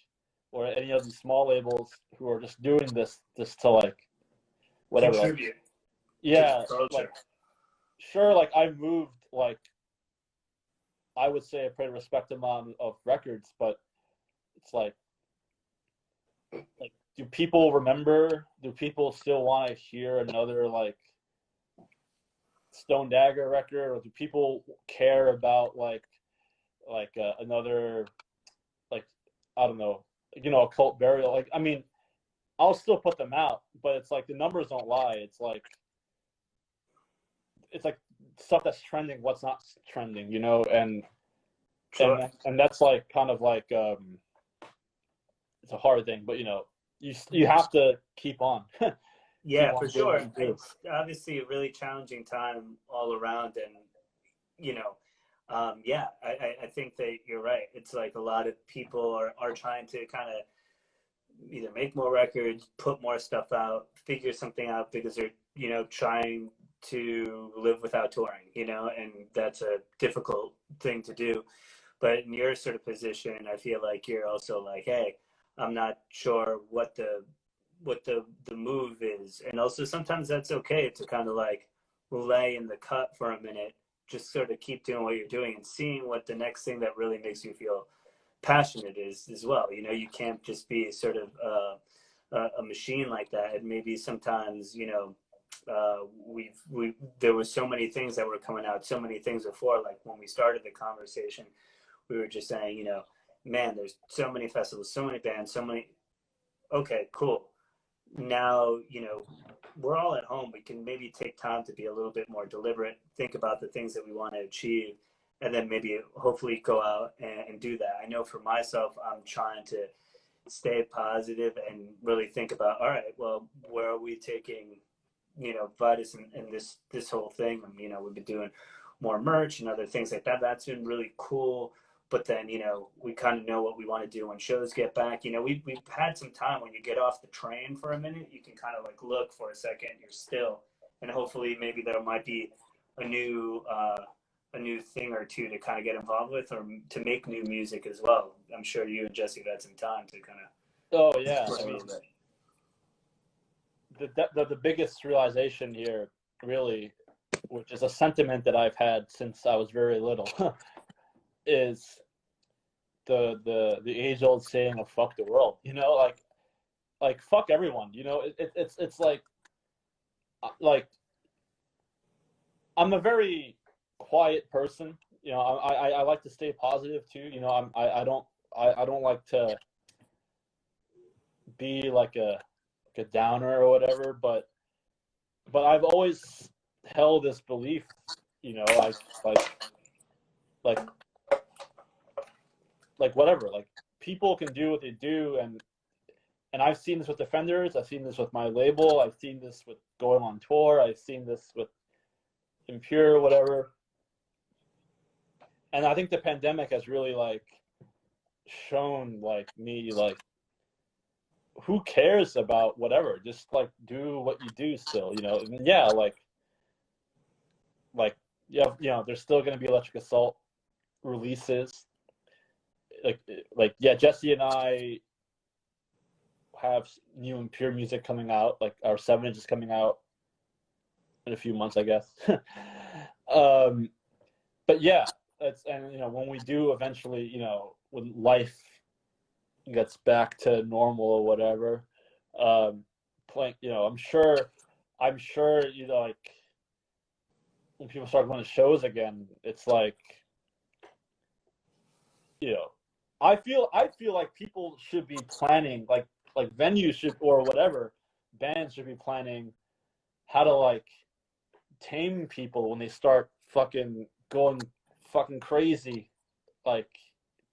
or any of these small labels who are just doing this to like whatever, contribute. Like, yeah, like sure, like I moved like, I would say, a pretty respected amount of records, but it's like do people remember? Do people still want to hear another like Stone Dagger record, or do people care about like another, like, I don't know, Occult Burial? Like, I mean, I'll still put them out, but it's like the numbers don't lie. It's like stuff that's trending, what's not trending, and sure. and that's like kind of like it's a hard thing, but you have to keep on. Yeah, for sure. It's obviously a really challenging time all around, and yeah, I think that you're right. It's like a lot of people are trying to kind of either make more records, put more stuff out, figure something out, because they're trying to live without touring, and that's a difficult thing to do. But in your sort of position, I feel like you're also like, hey, I'm not sure what the move is, and also sometimes that's okay to kind of like lay in the cut for a minute, just sort of keep doing what you're doing and seeing what the next thing that really makes you feel passionate is as well. You know, you can't just be sort of a machine like that. And maybe sometimes, you know, there was so many things that were coming out, so many things before, like when we started the conversation, we were just saying, you know, man, there's so many festivals, so many bands, so many. Okay, cool. Now, you know, we're all at home. We can maybe take time to be a little bit more deliberate, think about the things that we want to achieve, and then maybe hopefully go out and do that. I know for myself, I'm trying to stay positive and really think about, all right, well, where are we taking, you know, Vitus and this whole thing? And, you know, we've been doing more merch and other things like that. That's been really cool. But then, you know, we kind of know what we want to do when shows get back. You know, we've had some time when you get off the train for a minute, you can kind of like look for a second, you're still, and hopefully maybe there might be a new thing or two to kind of get involved with, or to make new music as well. I'm sure you and Jesse have had some time to kind of. Oh yeah, I mean, the biggest realization here, really, which is a sentiment that I've had since I was very little, is the age old saying of "fuck the world." You know, like fuck everyone. You know, it's like I'm a very quiet person. You know, I like to stay positive too. You know, I don't like to be like a downer or whatever, but I've always held this belief, you know, like whatever, like people can do what they do, and I've seen this with Defenders, I've seen this with my label, I've seen this with going on tour, I've seen this with Impure, whatever. And I think the pandemic has really like shown like me, like, who cares about whatever, just like do what you do still, you know. And yeah, like yeah, you know, there's still going to be Electric Assault releases, like yeah, Jesse and I have new Impure music coming out, like our 7-inch is coming out in a few months, I guess. But yeah, and you know, when we do eventually, you know, when life gets back to normal or whatever, playing, you know, I'm sure, you know, like when people start going to shows again, it's like, you know, I feel like people should be planning, like venues should, or whatever, bands should be planning how to like tame people when they start fucking going fucking crazy, like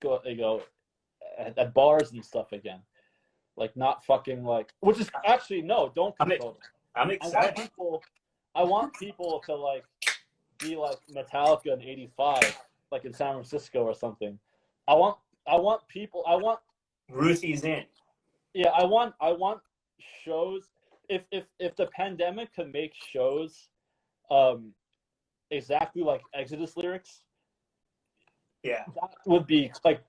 go, you know, at bars and stuff again, like not fucking like, which is actually no, don't control. I'm excited. I want people to like be like Metallica in '85, like in San Francisco or something. I want people. I want Ruthie's in. Yeah, I want shows. If the pandemic could make shows, exactly like Exodus lyrics, yeah, that would be like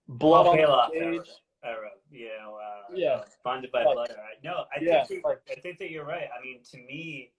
blood on the stage. Era, you know, yeah, bonded by blood. Right? No, I think that you're right. I mean, to me,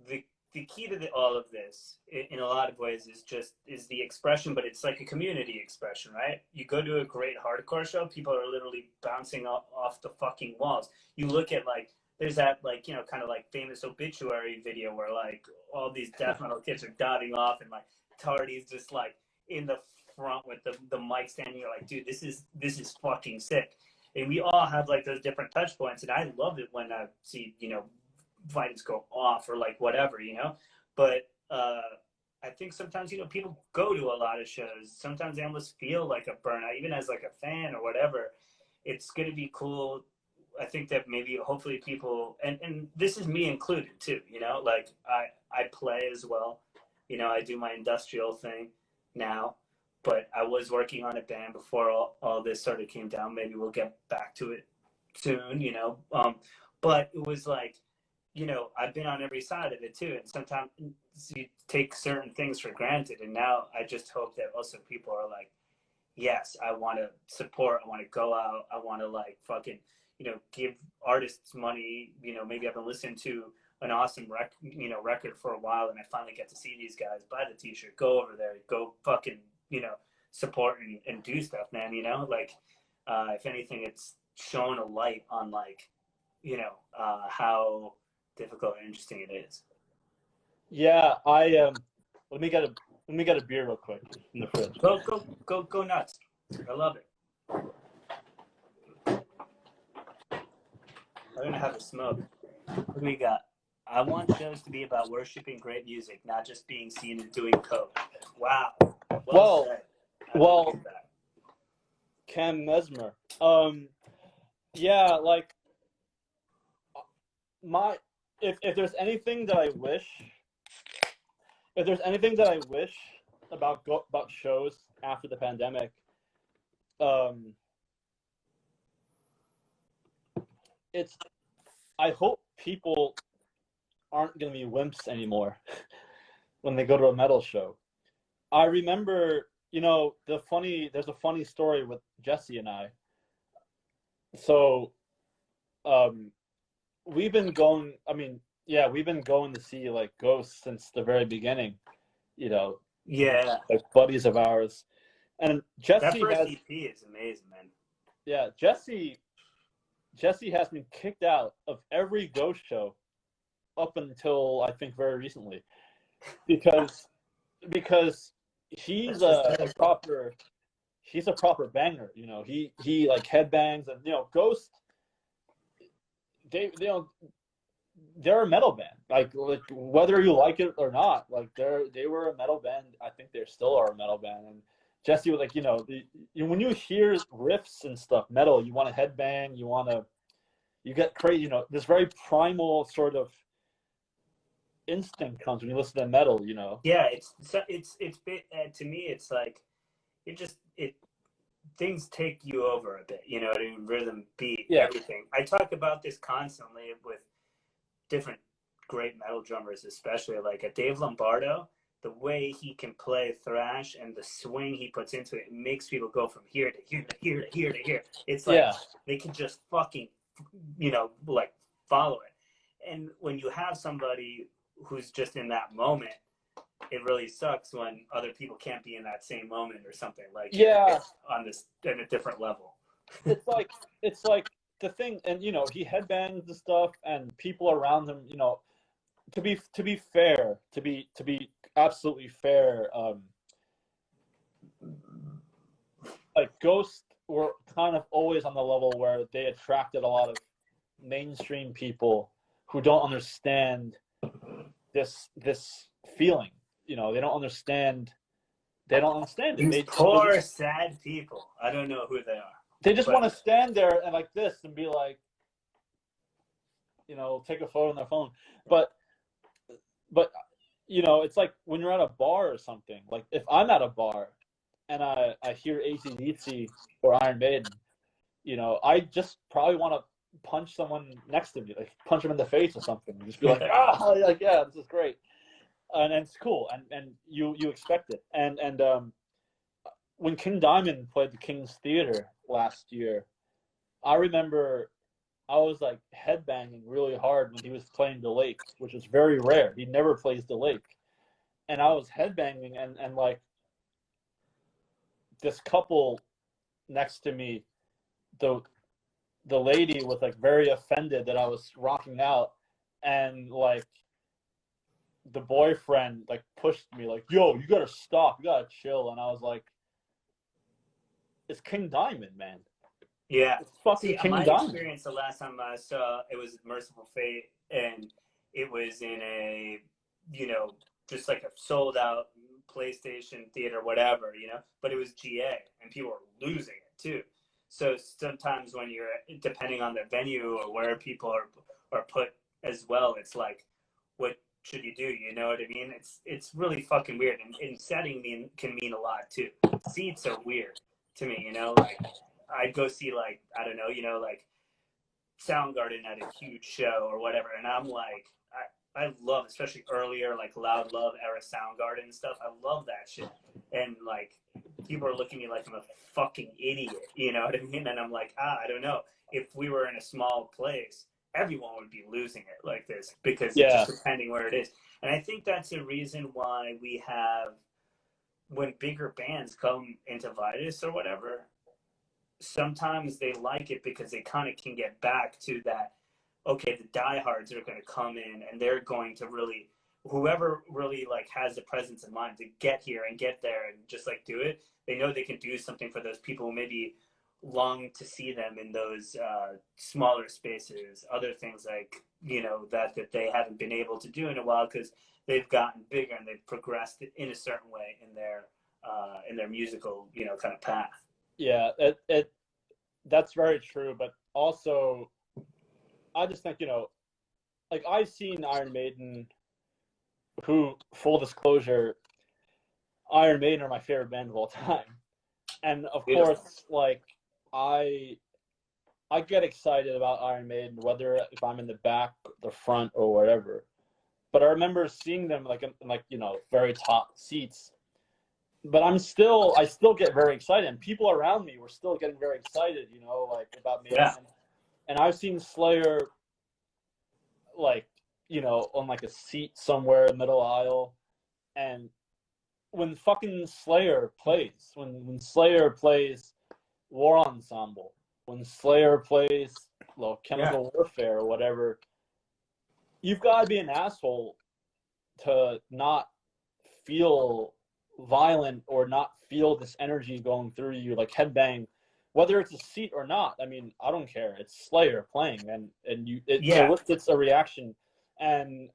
the key to all of this, in a lot of ways, is the expression, but it's like a community expression, right? You go to a great hardcore show, people are literally bouncing off the fucking walls. You look at like, there's that like, you know, kind of like famous Obituary video where like all these death metal kids are dotting off, and like Tardy's just like in the front with the mic stand, and you're like, dude, this is fucking sick. And we all have like those different touch points, and I love it when I see, you know, Vitus go off or like whatever, you know. But I think sometimes, you know, people go to a lot of shows, sometimes they almost feel like a burnout, even as like a fan or whatever. It's going to be cool. I think that maybe hopefully people, and this is me included too, you know, like I play as well, you know, I do my industrial thing now, but I was working on a band before all this sort of came down. Maybe we'll get back to it soon, you know. But it was like, you know, I've been on every side of it too, and sometimes you take certain things for granted. And now I just hope that also people are like, yes, I want to support, I want to go out, I want to like fucking, you know, give artists money. You know, maybe I've been listening to an awesome record for a while, and I finally get to see these guys, buy the t-shirt, go over there, go fucking, support and do stuff, man, like, if anything, it's shown a light on, like, how difficult and interesting it is. Yeah, let me get a beer real quick in the fridge. Go nuts. I love it. I'm gonna have a smoke. What do we got? I want shows to be about worshiping great music, not just being seen and doing coke. Wow. Well, Cam Mesmer. Yeah, like if there's anything that I wish, about shows after the pandemic, I hope people aren't going to be wimps anymore when they go to a metal show. I remember, there's a funny story with Jesse and I. So, we've been going to see like Ghosts since the very beginning, Yeah. like buddies of ours. And Jesse that first EP is amazing, man. Yeah, Jesse has been kicked out of every Ghost show up until I think very recently, because he's a proper banger. He like headbangs, and Ghost. They're a metal band. Like whether you like it or not, like they were a metal band. I think they still are a metal band. And Jesse was like, when you hear riffs and stuff, metal, you want to headbang, you get crazy. This very primal sort of instinct comes when you listen to metal. Yeah, it's to me, it's like things take you over a bit. Rhythm, beat, everything. I talk about this constantly with different great metal drummers, especially like a Dave Lombardo. The way he can play thrash and the swing he puts into it makes people go from here to here to here to here to here. It's like they can just fucking, like follow it. And when you have somebody who's just in that moment, it really sucks when other people can't be in that same moment or something. Like on a different level. It's like the thing, and he headbangs the stuff, and people around him, to be fair, to be absolutely fair, like Ghost were kind of always on the level where they attracted a lot of mainstream people who don't understand this feeling. They don't understand it. These poor sad people. I don't know who they are. They just want to stand there and like this and be like, take a photo on their phone. But it's like when you're at a bar or something. Like if I'm at a bar and I hear AC/DC or Iron Maiden, I just probably want to punch someone next to me, like punch them in the face or something. Just be like, yeah, this is great, and it's cool, and you expect it. And when King Diamond played the King's Theater last year, I remember I was like headbanging really hard when he was playing The Lake, which is very rare. He never plays The Lake. And I was headbanging, and like this couple next to me, the lady was like very offended that I was rocking out, and like the boyfriend like pushed me like, yo, you gotta stop, you gotta chill. And I was like, it's King Diamond, man. Yeah. It's fucking King Diamond. Experience the last time I saw it was Merciful Fate, and it was in a, just like a sold out PlayStation theater, whatever, but it was GA, and people were losing it too. So sometimes when you're, depending on the venue or where people are put as well, it's like, what should you do? You know what I mean? It's really fucking weird, and setting can mean a lot too. Seats are weird to me, like I'd go see like, I don't know, like Soundgarden at a huge show or whatever, and I'm like, I love, especially earlier, like Loud Love era Soundgarden and stuff. I love that shit. And like, people are looking at me like I'm a fucking idiot, you know what I mean? And I'm like, I don't know. If we were in a small place everyone would be losing it like this, because it's Yeah. just depending where it is. And I think that's a reason why we have, when bigger bands come into Vitus or whatever, sometimes they like it because they kind of can get back to that, okay, the diehards are going to come in and they're going to really, whoever really like has the presence of mind to get here and get there and just like do it, they know they can do something for those people who maybe long to see them in those smaller spaces, other things like, you know, that they haven't been able to do in a while because they've gotten bigger and they've progressed in a certain way in their musical, you know, kind of path. Yeah, that's very true. But also, I just think, you know, like I've seen Iron Maiden, who, full disclosure, Iron Maiden are my favorite band of all time. And of course, like I get excited about Iron Maiden, whether if I'm in the back, the front, or whatever. But I remember seeing them like in you know, very top seats. But I still get very excited, and people around me were still getting very excited, you know, like about Maiden. Yeah. And I've seen Slayer, like, you know, on like a seat somewhere middle aisle, and when fucking Slayer plays, when Slayer plays War Ensemble, when Slayer plays Chemical Warfare or whatever, you've got to be an asshole to not feel violent or not feel this energy going through you, like headbang, whether it's a seat or not. I mean, I don't care. It's Slayer playing, and it elicits a reaction, and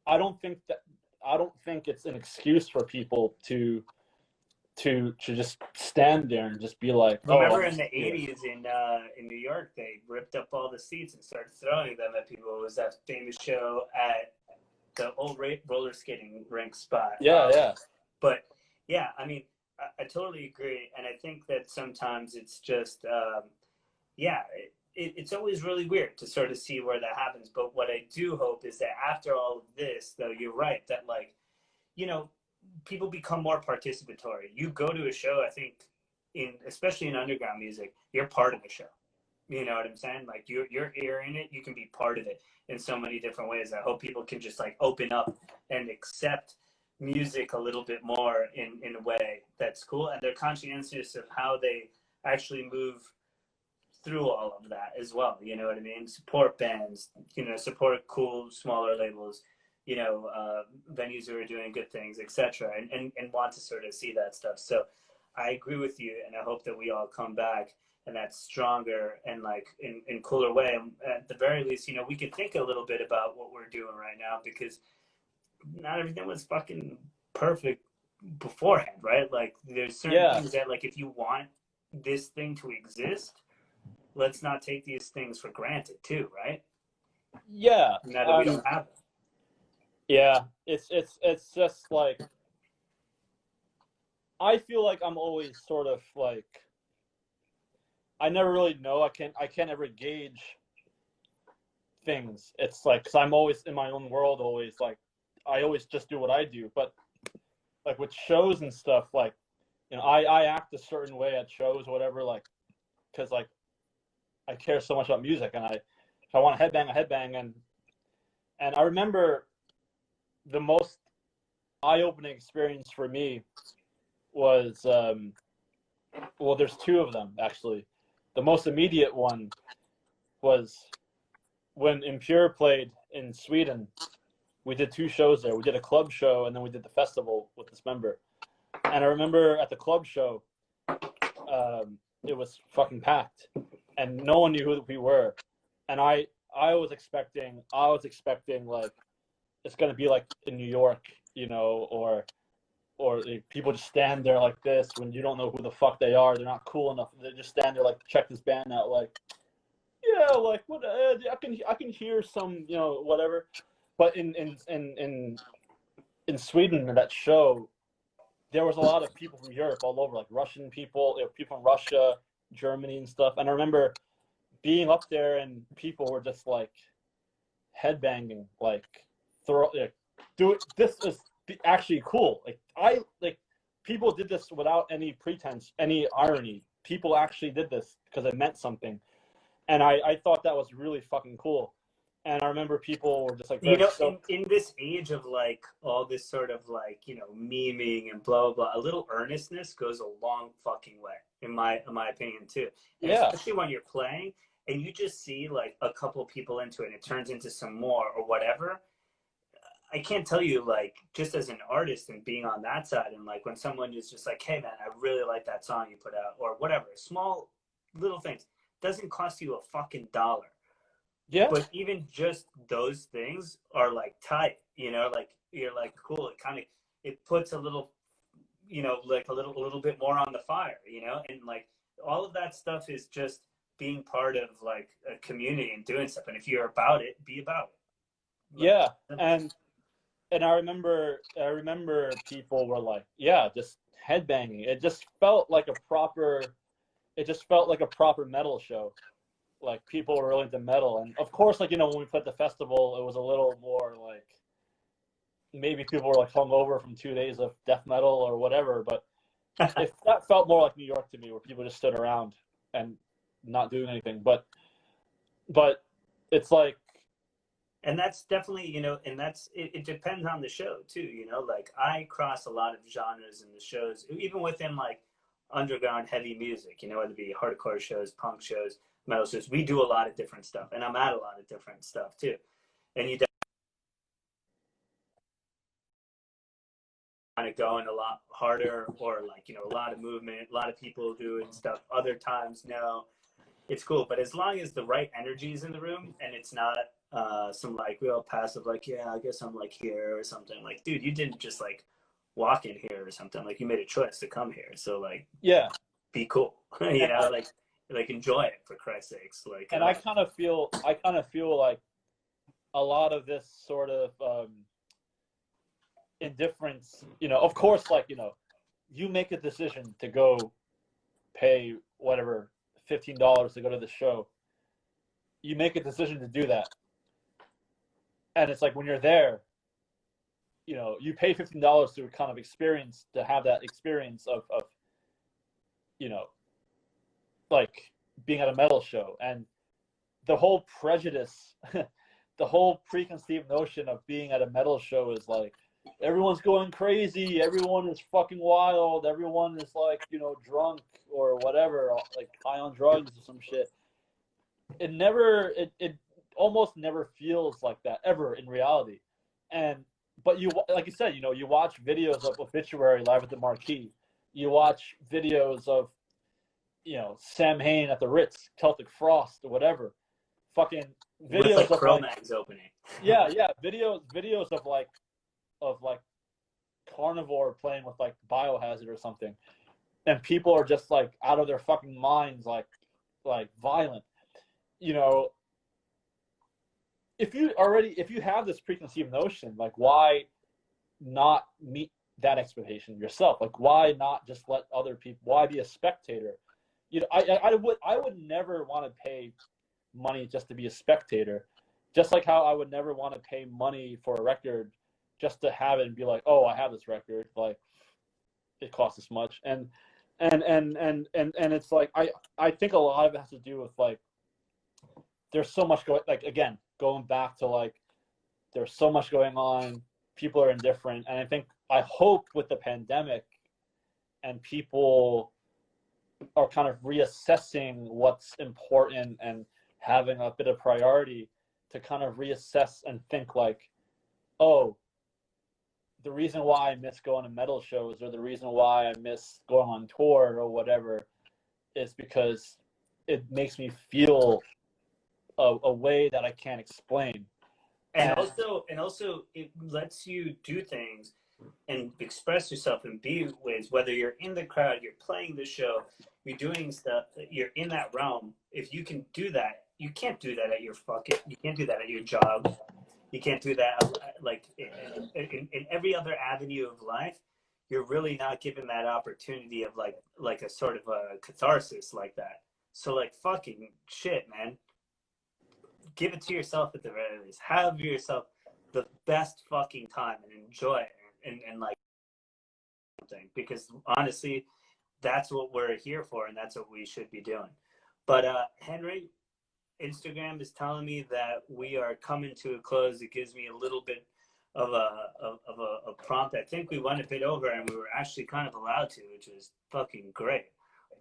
I don't think it's an excuse for people to just stand there and just be like, remember in the 80s in New York, they ripped up all the seats and started throwing them at people. It was that famous show at the old roller skating rink spot. Yeah. But yeah, I mean, I totally agree. And I think that sometimes it's just, it's always really weird to sort of see where that happens. But what I do hope is that after all of this, though, you're right, that like, you know, people become more participatory. You go to a show, I think, especially in underground music, you're part of the show. You know what I'm saying? Like you're in it, you can be part of it in so many different ways. I hope people can just like open up and accept music a little bit more in a way that's cool, and they're conscientious of how they actually move through all of that as well. You know what I mean? Support bands, you know, support cool smaller labels, you know, venues who are doing good things, etc., and want to sort of see that stuff. So I agree with you, and I hope that we all come back and that's stronger and like in cooler way. And at the very least, you know, we could think a little bit about what we're doing right now, because not everything was fucking perfect beforehand, right? Like there's certain things that like, if you want this thing to exist, let's not take these things for granted too, right? Yeah. Now that we don't have them. Yeah, it's just like, I feel like I'm always sort of like, I never really know. I can't ever gauge things. It's like, because I'm always in my own world, always like, I always just do what I do. But like with shows and stuff, like, you know, I act a certain way at shows or whatever, like, because like I care so much about music, and if I want to headbang, I headbang, and I remember the most eye-opening experience for me was well, there's two of them actually. The most immediate one was when Impure played in Sweden. We did two shows there. We did a club show, and then we did the festival with Dismember. And I remember at the club show, it was fucking packed, and no one knew who we were. And I was expecting like, it's gonna be like in New York, you know, or people just stand there like this when you don't know who the fuck they are. They're not cool enough. They just stand there like, check this band out, like, yeah, like what? I can hear some, you know, whatever. But in Sweden, in that show, there was a lot of people from Europe all over, like Russian people, people from Russia, Germany, and stuff. And I remember being up there, and people were just like headbanging, like this is actually cool. Like people did this without any pretense, any irony. People actually did this because it meant something. And I thought that was really fucking cool. And I remember people were just like You very know, stoked. in this age of like all this sort of like, memeing and blah, blah, blah, a little earnestness goes a long fucking way, in my opinion, too. And Yeah, especially when you're playing and you just see like a couple people into it and it turns into some more or whatever. I can't tell you, like, just as an artist and being on that side, and like when someone is just like, hey man, I really like that song you put out, or whatever, small little things, doesn't cost you a fucking dollar. yeah, But even just those things are like tight, like you're like, cool, it kind of, it puts a little, like a little bit more on the fire, and like all of that stuff is just being part of like a community and doing stuff. And if you're about it, be about it. Like, yeah. And I remember people were like, yeah, just headbanging. It just felt like a proper metal show. Like people were really into metal. And of course, like, when we played the festival, it was a little more like maybe people were like hungover from 2 days of death metal or whatever, but that felt more like New York to me, where people just stood around and not doing anything. But it's like, and that's definitely, and that's it depends on the show too, like I cross a lot of genres in the shows, even within like underground heavy music, whether it be hardcore shows, punk shows, metal shows. We do a lot of different stuff, and I'm at a lot of different stuff too. And you kind of going a lot harder, or like, a lot of movement, a lot of people doing stuff. Other times, no, it's cool. But as long as the right energy is in the room and it's not some like real passive, like, yeah, I guess I'm like here or something. Like, dude, you didn't just like walk in here or something. Like, you made a choice to come here. So like, yeah. be cool, And I, like enjoy it for Christ's sakes. Like, and I kind of feel like a lot of this sort of indifference, of course, like, you make a decision to go pay whatever $15 to go to the show. You make a decision to do that, and it's like when you're there, you pay $15 to kind of experience, to have that experience of you know like being at a metal show. And the whole prejudice, the whole preconceived notion of being at a metal show is like everyone's going crazy, everyone is fucking wild, everyone is like, drunk or whatever, like high on drugs or some shit. It almost never feels like that ever in reality. But you, like you said, you watch videos of Obituary live at the Marquee, you watch videos of, Sam Hain at the Ritz, Celtic Frost or whatever, fucking with videos like of like, Cro-Mags opening. yeah, videos of like Carnivore playing with like Biohazard or something, and people are just like out of their fucking minds, like violent. If you have this preconceived notion, like, why not meet that expectation yourself? Like, why not just let other people? Why be a spectator? I would never want to pay money just to be a spectator, just like how I would never want to pay money for a record just to have it and be like, oh, I have this record, like it costs this much. And it's like, I think a lot of it has to do with like there's so much going, like, again, going back to like there's so much going on, people are indifferent. And I hope with the pandemic and people are kind of reassessing what's important and having a bit of priority, to kind of reassess and think like, oh, the reason why I miss going to metal shows, or the reason why I miss going on tour or whatever, is because it makes me feel a way that I can't explain. And also it lets you do things and express yourself in be ways, whether you're in the crowd, you're playing the show, you're doing stuff, you're in that realm. If you can do that, you can't do that at your you can't do that at your job. You can't do that like in every other avenue of life. You're really not given that opportunity of like a sort of a catharsis like that. So like, fucking shit, man. Give it to yourself at the very least. Have yourself the best fucking time and enjoy it, and like something, because honestly, that's what we're here for, and that's what we should be doing. But Henry, Instagram is telling me that we are coming to a close. It gives me a little bit of a prompt. I think we went a bit over, and we were actually kind of allowed to, which was fucking great.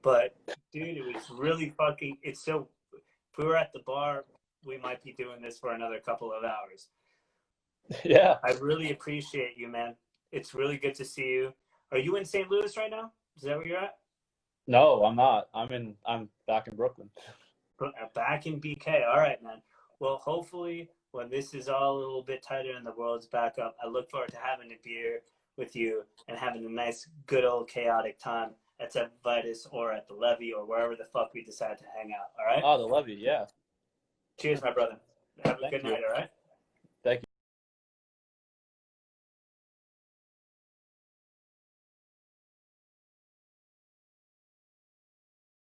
But dude, it was really fucking. It's so. If we were at the bar, we might be doing this for another couple of hours. Yeah. I really appreciate you, man. It's really good to see you. Are you in St. Louis right now? Is that where you're at? No, I'm not. I'm back in Brooklyn. Back in BK. All right, man. Well, hopefully when this is all a little bit tighter and the world's back up, I look forward to having a beer with you and having a nice, good old chaotic time at Saint Vitus or at the Levee or wherever the fuck we decide to hang out. All right? Oh, the Levee, yeah. Cheers, my brother. Have a Thank good you. night, all right? Thank you.